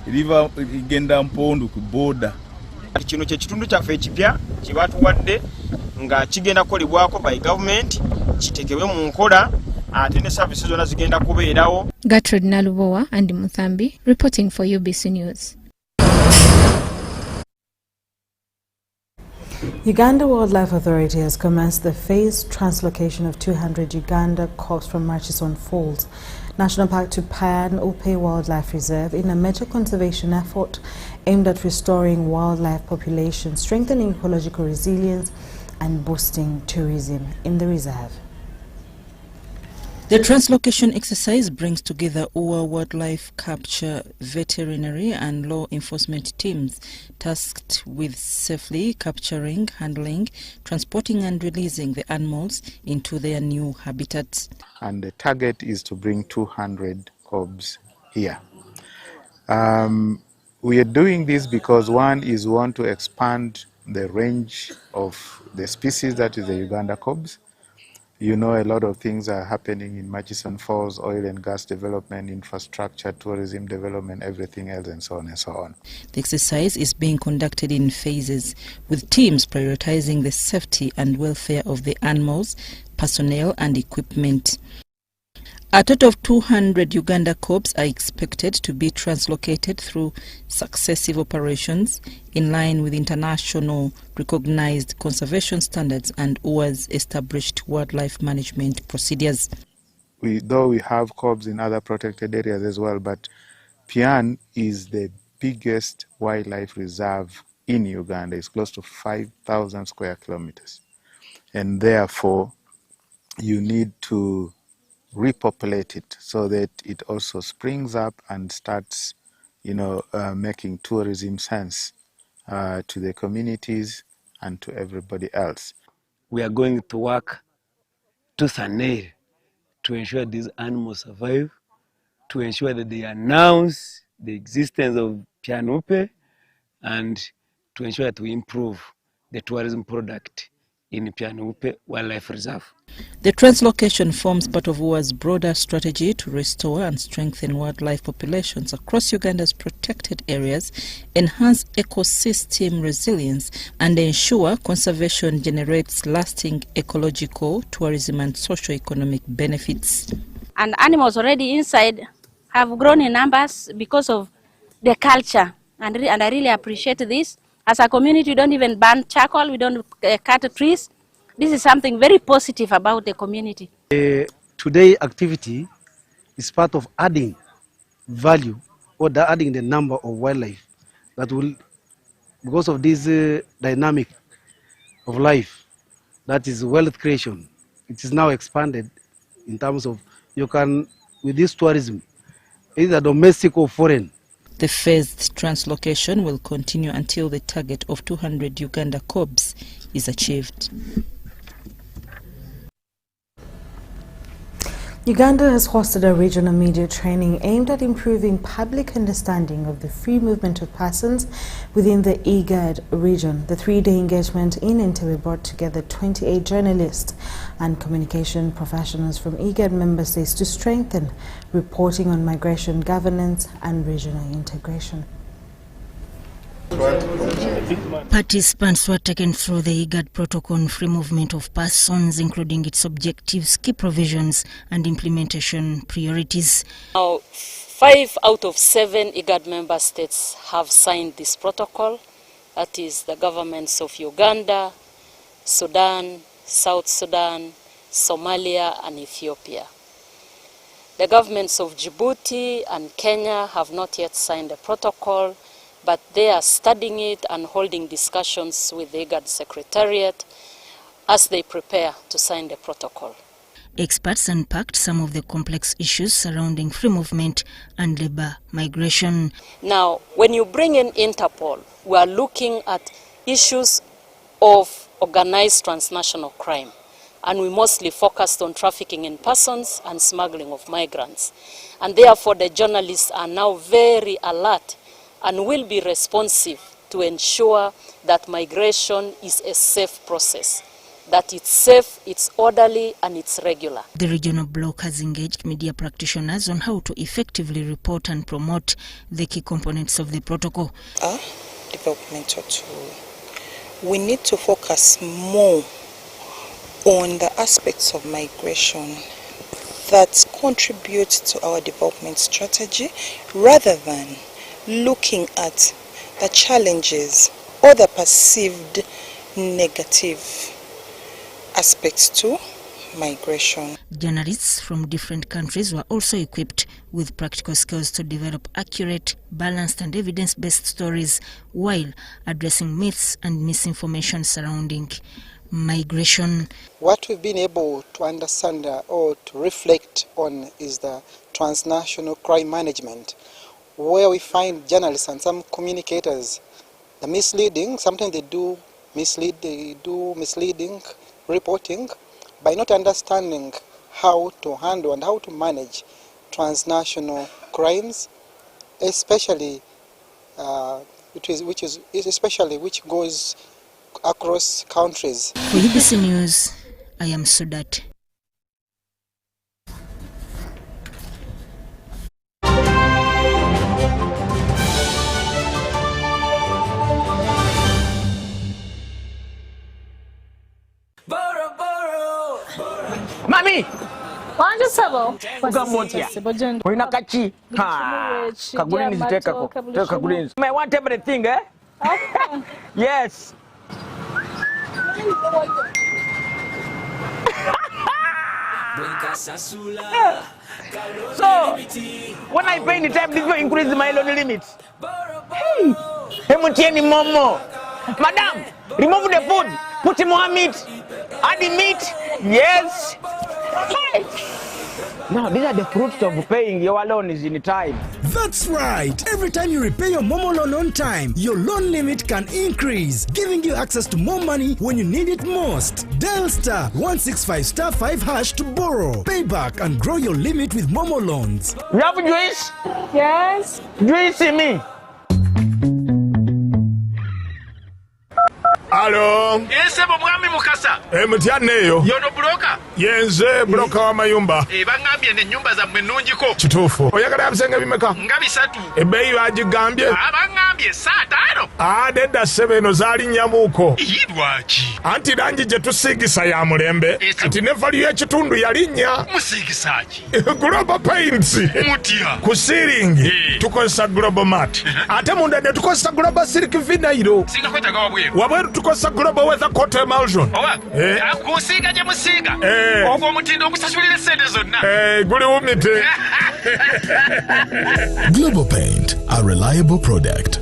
eriva igenda Mpondo ku border. Kino kye kitundu kyaffe ekipya kibatuwadde nga kigenda kolebwako by government kitekebwe mu nkola ate ne services zonna zigenda kubeerawo. Gertrude Nalubowa and Muthambi reporting for UBC News. Uganda Wildlife Authority has commenced the phased translocation of 200 Uganda cubs from Murchison Falls National Park to Pan Upe Wildlife Reserve in a major conservation effort aimed at restoring wildlife populations, strengthening ecological resilience and boosting tourism in the reserve. The translocation exercise brings together UWA wildlife capture, veterinary and law enforcement teams tasked with safely capturing, handling, transporting and releasing the animals into their new habitats. And the target is to bring 200 cubs here. We are doing this because one is we want to expand the range of the species that is the Uganda cubs. You know, a lot of things are happening in Murchison Falls, oil and gas development, infrastructure, tourism development, everything else, and so on and so on. The exercise is being conducted in phases, with teams prioritizing the safety and welfare of the animals, personnel and equipment. A total of 200 Uganda cubs are expected to be translocated through successive operations in line with international recognized conservation standards and UWA's established wildlife management procedures. Though we have cubs in other protected areas as well, but Pian is the biggest wildlife reserve in Uganda. It's close to 5,000 square kilometers. And therefore, you need to repopulate it so that it also springs up and starts, making tourism sense to the communities and to everybody else. We are going to work tooth and nail to ensure these animals survive, to ensure that they announce the existence of Pianupe, and to ensure that we improve the tourism product in Pianupe Wildlife Reserve. The translocation forms part of UWA's broader strategy to restore and strengthen wildlife populations across Uganda's protected areas, enhance ecosystem resilience, and ensure conservation generates lasting ecological, tourism and socio-economic benefits. And animals already inside have grown in numbers because of the culture, and I really appreciate this. As a community, we don't even burn charcoal, we don't cut trees. This is something very positive about the community. Today's activity is part of adding value or adding the number of wildlife that will, because of this dynamic of life, that is wealth creation. It is now expanded in terms of you can, with this tourism, either domestic or foreign. The phased translocation will continue until the target of 200 Uganda cubs is achieved. Uganda has hosted a regional media training aimed at improving public understanding of the free movement of persons within the IGAD region. The three-day engagement in Entebbe brought together 28 journalists and communication professionals from IGAD member states to strengthen reporting on migration, governance and regional integration. Participants were taken through the IGAD protocol on free movement of persons, including its objectives, key provisions and implementation priorities. Now, 5 out of 7 IGAD member states have signed this protocol. That is the governments of Uganda, Sudan, South Sudan, Somalia and Ethiopia. The governments of Djibouti and Kenya have not yet signed the protocol, but they are studying it and holding discussions with the IGAD Secretariat as they prepare to sign the protocol. Experts unpacked some of the complex issues surrounding free movement and labor migration. Now, when you bring in Interpol, we are looking at issues of organized transnational crime, and we mostly focused on trafficking in persons and smuggling of migrants. And therefore, the journalists are now very alert and will be responsive to ensure that migration is a safe process, that it's safe, it's orderly, and it's regular. The regional bloc has engaged media practitioners on how to effectively report and promote the key components of the protocol. Our developmental tool, we need to focus more on the aspects of migration that contributes to our development strategy rather than looking at the challenges or the perceived negative aspects to migration. Journalists from different countries were also equipped with practical skills to develop accurate, balanced and evidence-based stories while addressing myths and misinformation surrounding migration. What we've been able to understand or to reflect on is the transnational crime management, where we find journalists and some communicators sometimes they do misleading reporting by not understanding how to handle and how to manage transnational crimes, especially which goes across countries. For UBC News, I am Sudat. Mami! Wanje sabo. Ukamotia. Wina kachi. Ha. Kagulinis tekako. Kagulinis. I want everything, eh? Okay. Yes. So, when I pay the time, this will increase my loan limit. Hey, Hemutieni Momo. Madam, remove the food. Put more meat. Add the meat. Yes. Hey. Now, these are the fruits of paying your loan is in time. That's right. Every time you repay your Momo loan on time, your loan limit can increase, giving you access to more money when you need it most. Dial star 165*5 hash to borrow, pay back, and grow your limit with Momo loans. You have juice? Yes. Juice in me. Alo. Yesebo mwami mukasa. Mutyaneyo. Yono broka. Yenze broka wa mayumba. Bangambye ne nyumba za mwenunjiko. Kitufu. Oyagala yabisenga bimeka? Nga bisatu. Ebeyi bagigambye. Bangambye saa 5. Deda 7 zali nyamuko. Yibwaki. Anti rangi je tusigisa ya mulembe. Anti nefali y'ekitundu yalinnya. Musigisaaki. Global Paints. Mutya. Ku ceiling. Tukozesa Global Mat. Ate munda ne tukozesa Global Silk Vinyl. Singa kwetaga wabweru. Wabweru tukozesa Global Weather Coat Emulsion. Owa. Kusiga je musiga. Ogwo mutindo okusasulira sente zonna. Guli wumite. Global Paint, a reliable product.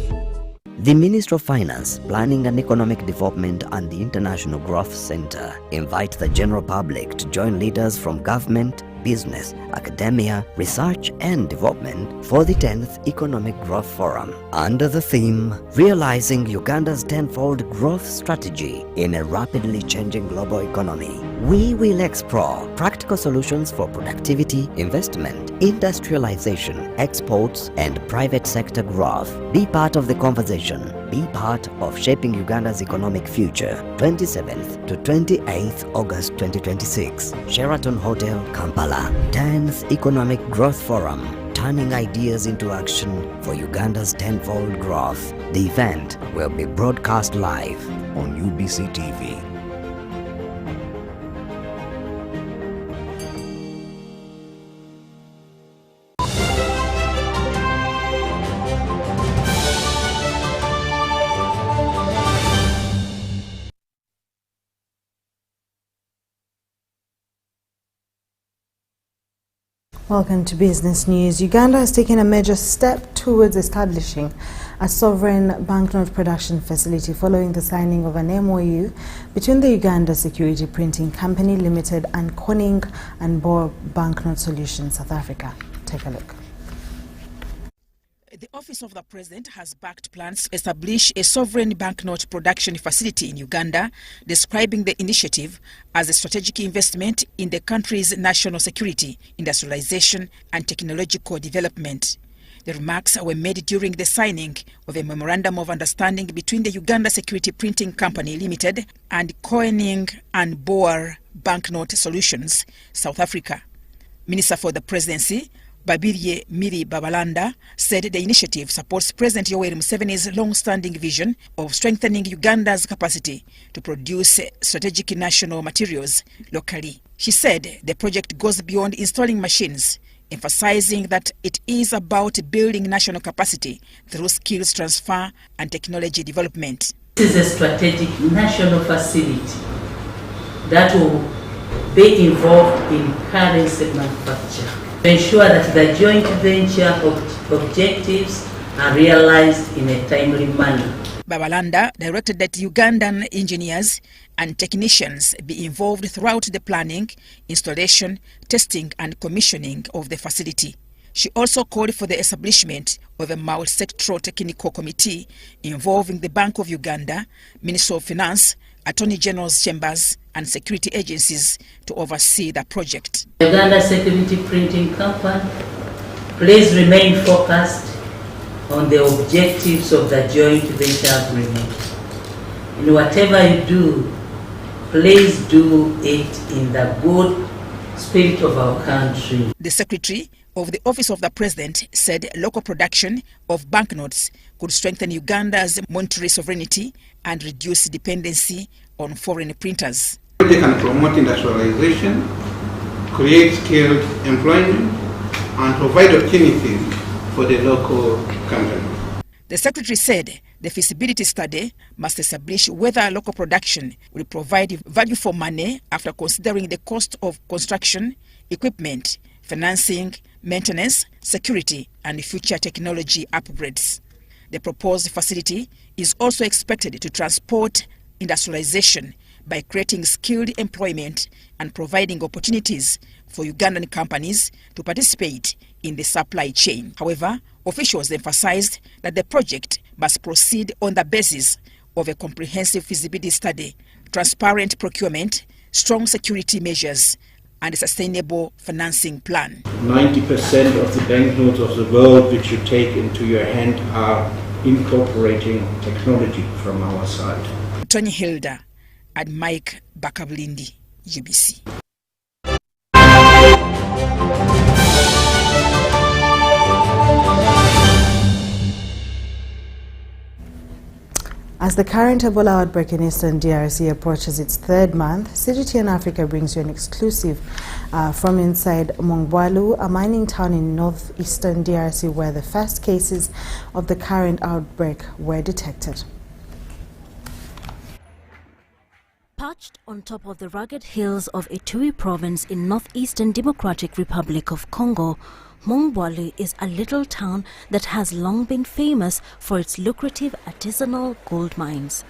The Ministry of Finance, Planning and Economic Development and the International Growth Center invite the general public to join leaders from government, business, academia, research and development for the 10th Economic Growth Forum under the theme Realizing Uganda's Tenfold Growth Strategy in a Rapidly Changing Global Economy. We will explore practical solutions for productivity, investment, industrialization, exports and private sector growth. Be part of the conversation. Be part of shaping Uganda's economic future. 27th to 28th August 2026. Sheraton Hotel, Kampala. 10th Economic Growth Forum. Turning ideas into action for Uganda's tenfold growth. The event will be broadcast live on UBC TV. Welcome to Business News. Uganda has taken a major step towards establishing a sovereign banknote production facility following the signing of an MOU between the Uganda Security Printing Company Limited and Corning and Bohr Banknote Solutions South Africa. Take a look. The Office of the President has backed plans to establish a sovereign banknote production facility in Uganda, describing the initiative as a strategic investment in the country's national security, industrialization and technological development. The remarks were made during the signing of a memorandum of understanding between the Uganda Security Printing Company Limited and Corning and Bohr Banknote Solutions South Africa. Minister for the Presidency, Babirye Miri Babalanda said the initiative supports President Yoweri Museveni's long-standing vision of strengthening Uganda's capacity to produce strategic national materials locally. She said the project goes beyond installing machines, emphasizing that it is about building national capacity through skills transfer and technology development. This is a strategic national facility that will be involved in currency manufacture to ensure that the joint venture objectives are realized in a timely manner. Babalanda directed that Ugandan engineers and technicians be involved throughout the planning, installation, testing and commissioning of the facility. She also called for the establishment of a multi-sectoral technical committee involving the Bank of Uganda, Ministry of Finance, Attorney General's chambers and security agencies to oversee the project. Uganda Security Printing Company, please remain focused on the objectives of the joint venture agreement. In whatever you do, please do it in the good spirit of our country. The Secretary of the Office of the President said local production of banknotes could strengthen Uganda's monetary sovereignty and reduce dependency on foreign printers. They can promote industrialization, create skilled employment, and provide opportunities for the local companies. The Secretary said the feasibility study must establish whether local production will provide value for money after considering the cost of construction, equipment, financing, maintenance, security, and future technology upgrades. The proposed facility is also expected to transport industrialization by creating skilled employment and providing opportunities for Ugandan companies to participate in the supply chain. However, officials emphasized that the project must proceed on the basis of a comprehensive feasibility study, transparent procurement, strong security measures, and a sustainable financing plan. 90% of the banknotes of the world which you take into your hand are incorporating technology from our side. Tony Hilda and Mike Bakabulindi, UBC. As the current Ebola outbreak in Eastern DRC approaches its third month, CGTN Africa brings you an exclusive from inside Mongwalu, a mining town in northeastern DRC where the first cases of the current outbreak were detected. Perched on top of the rugged hills of Ituri province in northeastern Democratic Republic of Congo, Mongwalu is a little town that has long been famous for its lucrative artisanal gold mines.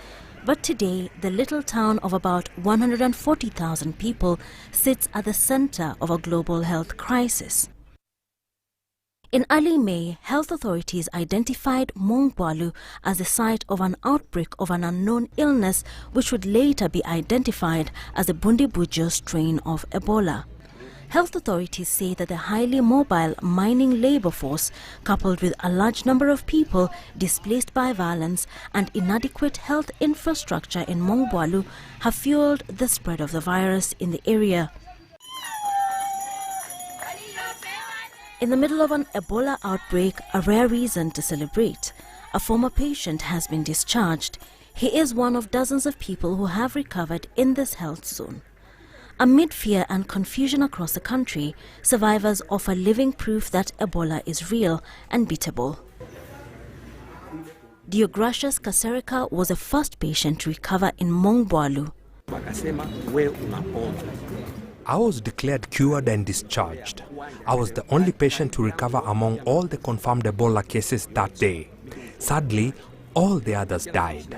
But today, the little town of about 140,000 people sits at the center of a global health crisis. In early May, health authorities identified Mongwalu as the site of an outbreak of an unknown illness which would later be identified as the Bundibujo strain of Ebola. Health authorities say that the highly mobile mining labor force, coupled with a large number of people displaced by violence and inadequate health infrastructure in Mongwalu, have fueled the spread of the virus in the area. In the middle of an Ebola outbreak, a rare reason to celebrate, a former patient has been discharged. He is one of dozens of people who have recovered in this health zone. Amid fear and confusion across the country, survivors offer living proof that Ebola is real and beatable. Deogracius Kasereka was the first patient to recover in Mongwalu. I was declared cured and discharged. I was the only patient to recover among all the confirmed Ebola cases that day. Sadly, all the others died.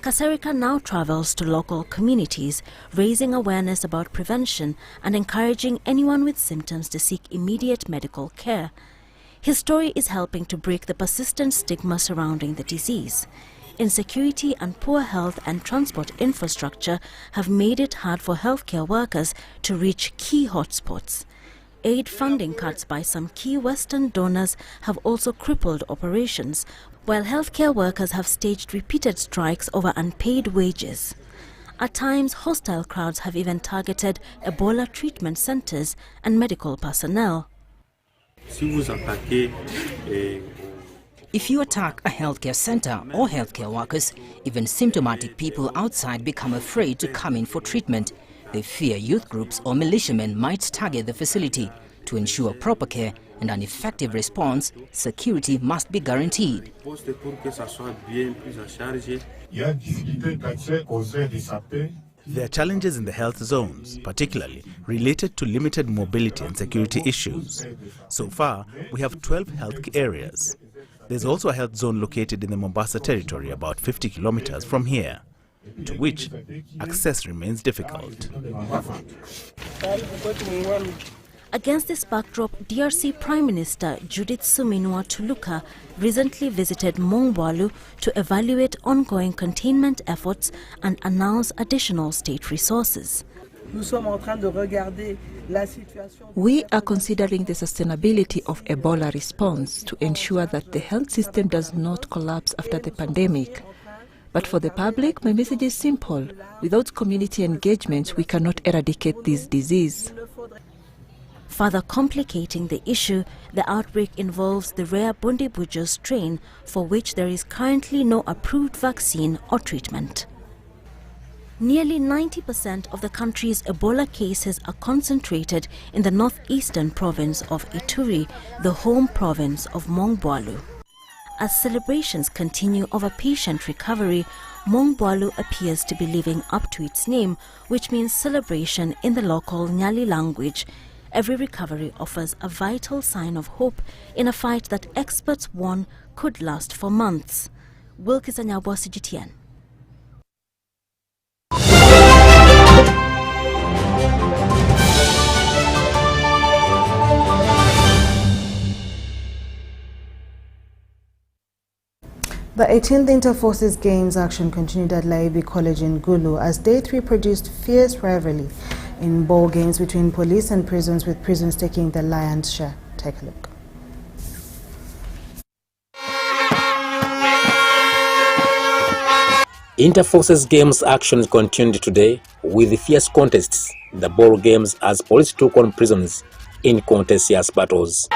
Kasereka now travels to local communities, raising awareness about prevention and encouraging anyone with symptoms to seek immediate medical care. His story is helping to break the persistent stigma surrounding the disease. Insecurity and poor health and transport infrastructure have made it hard for healthcare workers to reach key hotspots. Aid funding cuts by some key Western donors have also crippled operations, while healthcare workers have staged repeated strikes over unpaid wages. At times, hostile crowds have even targeted Ebola treatment centers and medical personnel. If you attack a healthcare center or healthcare workers, even symptomatic people outside become afraid to come in for treatment. They fear youth groups or militiamen might target the facility. To ensure proper care and an effective response, security must be guaranteed. There are challenges in the health zones, particularly related to limited mobility and security issues. So far, we have 12 health areas. There's also a health zone located in the Mombasa territory, about 50 kilometers from here, to which access remains difficult. Against this backdrop, DRC Prime Minister Judith Suminwa Tuluka recently visited Mongwalu to evaluate ongoing containment efforts and announce additional state resources. We are considering the sustainability of Ebola response to ensure that the health system does not collapse after the pandemic. But for the public, my message is simple. Without community engagement, we cannot eradicate this disease. Further complicating the issue, the outbreak involves the rare Bundibujo strain for which there is currently no approved vaccine or treatment. Nearly 90% of the country's Ebola cases are concentrated in the northeastern province of Ituri, the home province of Mongwalu. As celebrations continue of a patient recovery, Mongwalu appears to be living up to its name, which means celebration in the local Nyali language. Every recovery offers a vital sign of hope in a fight that experts warn could last for months. Wilkes Anyabwa, CGTN. The 18th Inter-Forces Games action continued at Laibi College in Gulu as Day 3 produced fierce rivalry in ball games between police and prisons, with prisons taking the lion's share. Take a look. Inter-Forces Games action continued today with fierce contests, the ball games, as police took on prisons in contentious battles.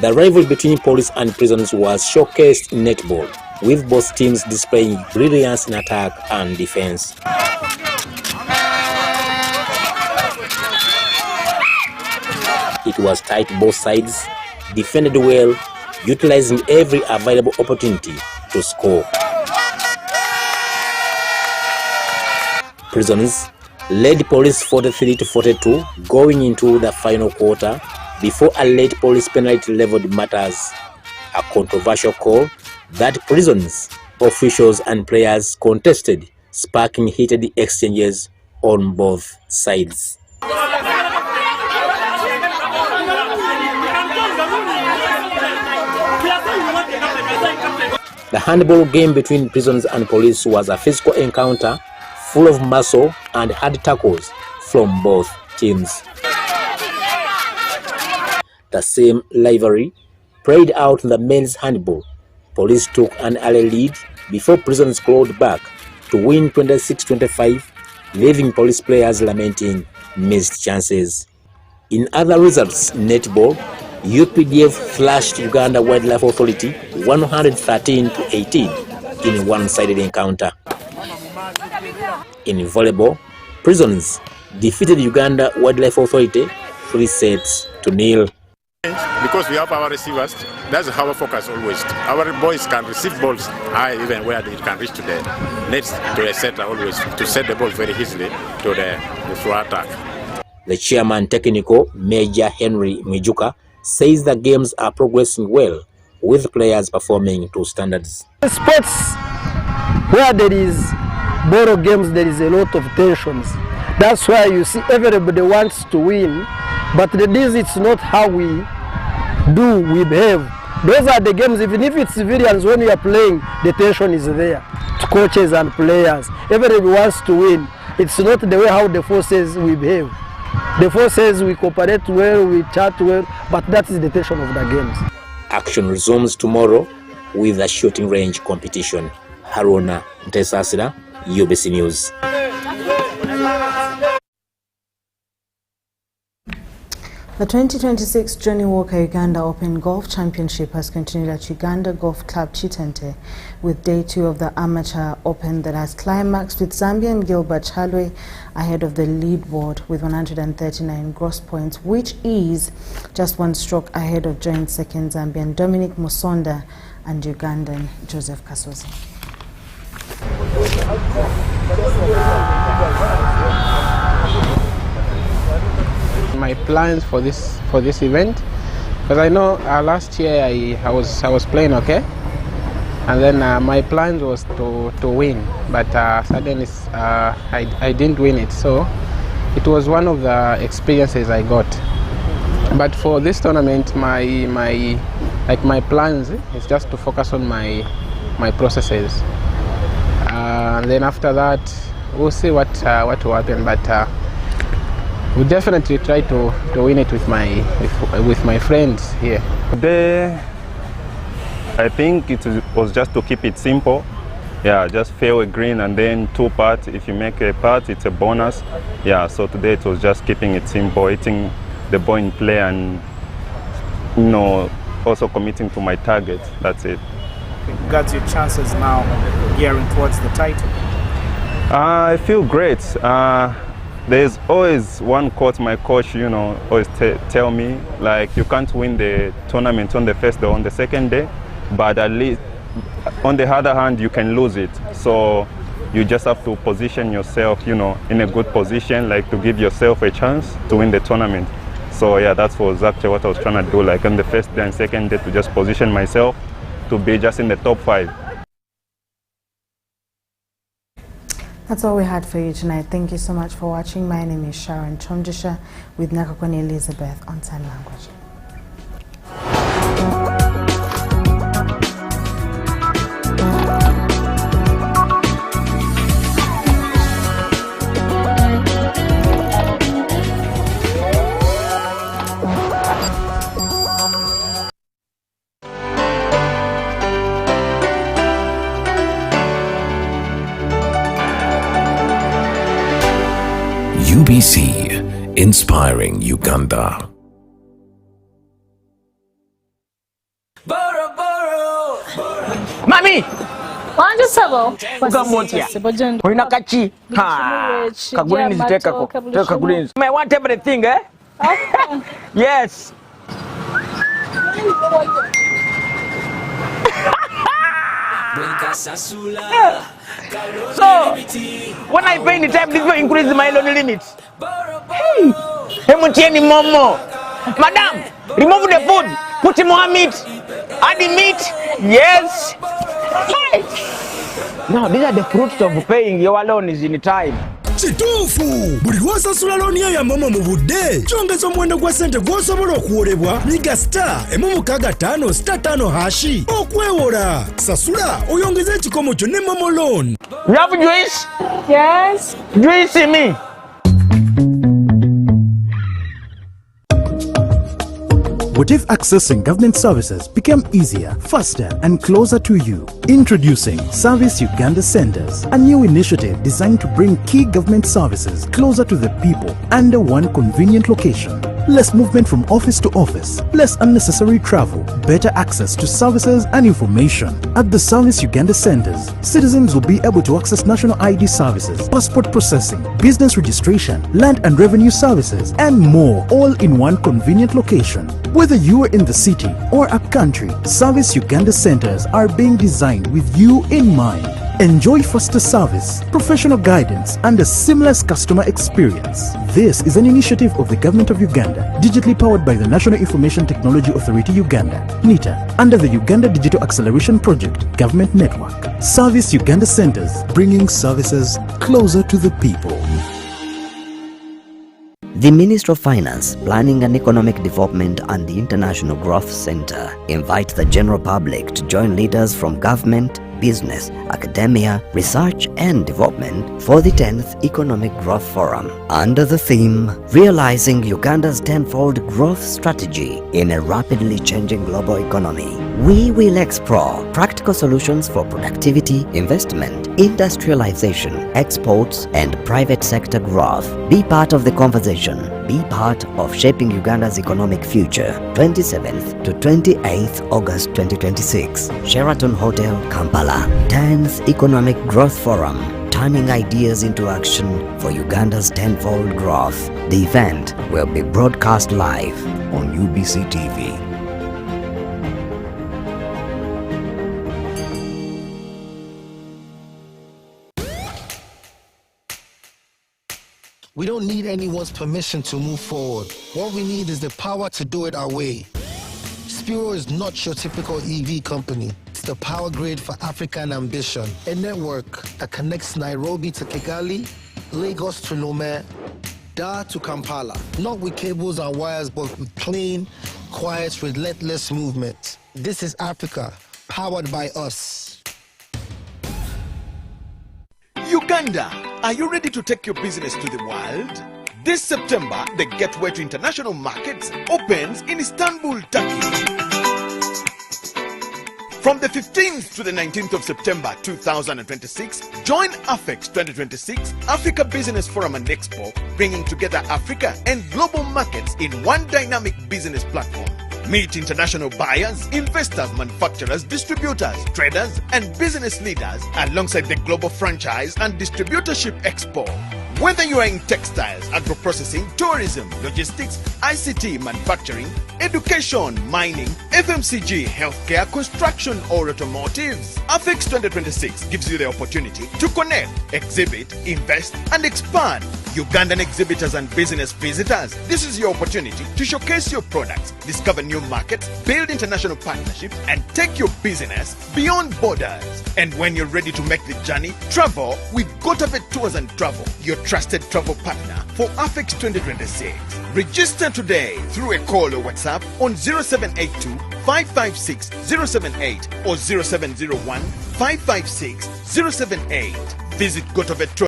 The rivalry between police and prisons was showcased in netball, with both teams displaying brilliance in attack and defense. It was tight both sides, defended well, utilizing every available opportunity to score. Prisons led police 43-42 going into the final quarter before a late police penalty leveled matters, a controversial call that prisons, officials and players contested, sparking heated exchanges on both sides. The handball game between prisons and police was a physical encounter full of muscle and hard tackles from both teams. The same rivalry played out in the men's handball. Police took an early lead before prisons clawed back to win 26-25, leaving police players lamenting missed chances. In other results, netball, UPDF thrashed Uganda Wildlife Authority 113-18 in a one-sided encounter. In volleyball, prisons defeated Uganda Wildlife Authority 3-0. Because we have our receivers, that's our focus always. Our boys can receive balls high, even where they can reach to the nets, to a setter always, to set the ball very easily to the through attack. The chairman technical, Major Henry Mijuka, says the games are progressing well, with players performing to standards. Sports where there is ball games, there is a lot of tensions. That's why you see everybody wants to win, but this is not how we behave. Those are the games, even if it's civilians, when you are playing, the tension is there. It's coaches and players. Everybody wants to win. It's not the way how the forces we behave. The forces we cooperate well, we chat well, but that is the tension of the games. Action resumes tomorrow with the shooting range competition. Haruna Ntesasira, UBC News. The 2026 Johnny Walker Uganda Open Golf Championship has continued at Uganda Golf Club Chitente with day 2 of the Amateur Open that has climaxed with Zambian Gilbert Chalwe ahead of the leaderboard with 139 gross points, which is just 1 stroke ahead of joint second Zambian Dominic Musonda and Ugandan Joseph Kasozi. My plans for this event, because I know last year I was playing okay, and then my plans was to win, but suddenly I didn't win it. So it was one of the experiences I got. But for this tournament, my plans is just to focus on my processes, and then after that we'll see what will happen. But we definitely try to win it with my friends here. Today, I think it was just to keep it simple. Yeah, just fail a green and then 2 putts. If you make a putt, it's a bonus. Yeah, so today it was just keeping it simple, hitting the ball in play, and also committing to my target. That's it. Got your chances now gearing towards the title? I feel great. There's always one quote my coach, always tell me, like, you can't win the tournament on the first day or on the second day, but at least on the other hand, you can lose it. So you just have to position yourself, in a good position, like to give yourself a chance to win the tournament. So yeah, that was actually what I was trying to do, like on the first day and second day, to just position myself to be just in the top 5. That's all we had for you tonight. Thank you so much for watching. My name is Sharon Kyomugisha with Nakakoni Elizabeth on Sign Language. UBC, inspiring Uganda. Mami! Wanje sabo. Ugamontia. Oina kachi. Ha. Kagulini zitekako. Teka kagulini. I want everything, eh? Okay. Yes. So, when I pay the time, this will increase my loan limit. Hey, Hemutieni Momo. Madam, remove the food, put more meat, add the meat. Yes. Hey. Now, these are the fruits of paying your loan is in time. Chitufu buli lwosasula looni ya mama mu budde kyongeza omuwendo gwa ssente gw'osobola okuwolebwa miga star *5 star 5 hashi okwewola sasula oyongeze ekikomo kyo ne momo loan. You have juice? Yes. Juice in me. What if accessing government services became easier, faster, and closer to you? Introducing Service Uganda Centers, a new initiative designed to bring key government services closer to the people under one convenient location. Less movement from office to office, less unnecessary travel, better access to services and information. At the Service Uganda Centers, citizens will be able to access national ID services, passport processing, business registration, land and revenue services, and more, all in one convenient location. Whether you are in the city or upcountry, Service Uganda Centers are being designed with you in mind. Enjoy faster service, professional guidance, and a seamless customer experience. This is an initiative of the Government of Uganda, digitally powered by the National Information Technology Authority Uganda, NITA, under the Uganda Digital Acceleration Project Government Network. Service Uganda Centers, bringing services closer to the people. The Ministry of Finance, Planning and Economic Development and the International Growth Center invite the general public to join leaders from government, business, academia, research and development for the 10th Economic Growth Forum under the theme Realizing Uganda's Tenfold Growth Strategy in a Rapidly Changing Global Economy. We will explore practical solutions for productivity, investment, industrialization, exports and private sector growth. Be part of the conversation. Be part of shaping Uganda's economic future. 27th to 28th August 2026. Sheraton Hotel, Kampala. 10th Economic Growth Forum. Turning ideas into action for Uganda's tenfold growth. The event will be broadcast live on UBC TV. We don't need anyone's permission to move forward. What we need is the power to do it our way. Spiro is not your typical EV company. It's the power grid for African ambition. A network that connects Nairobi to Kigali, Lagos to Lome, Dar to Kampala. Not with cables and wires, but with clean, quiet, relentless movement. This is Africa, powered by us. Uganda, are you ready to take your business to the world? This September, the Gateway to International Markets opens in Istanbul, Turkey. From the 15th to the 19th of September 2026, join AFEX 2026 Africa Business Forum and Expo, bringing together Africa and global markets in one dynamic business platform. Meet international buyers, investors, manufacturers, distributors, traders, and business leaders alongside the Global Franchise and Distributorship Expo. Whether you are in textiles, agro-processing, tourism, logistics, ICT, manufacturing, education, mining, FMCG, healthcare, construction, or automotives, AFEX 2026 gives you the opportunity to connect, exhibit, invest, and expand. Ugandan exhibitors and business visitors, this is your opportunity to showcase your products, discover new markets, build international partnerships, and take your business beyond borders. And when you're ready to make the journey, travel with Gotavet Tours and Travel, your trusted travel partner for AFEX 2026. Register today through a call or WhatsApp on 0782 556 078 or 0701 556 078. Visit Gotavet Tours.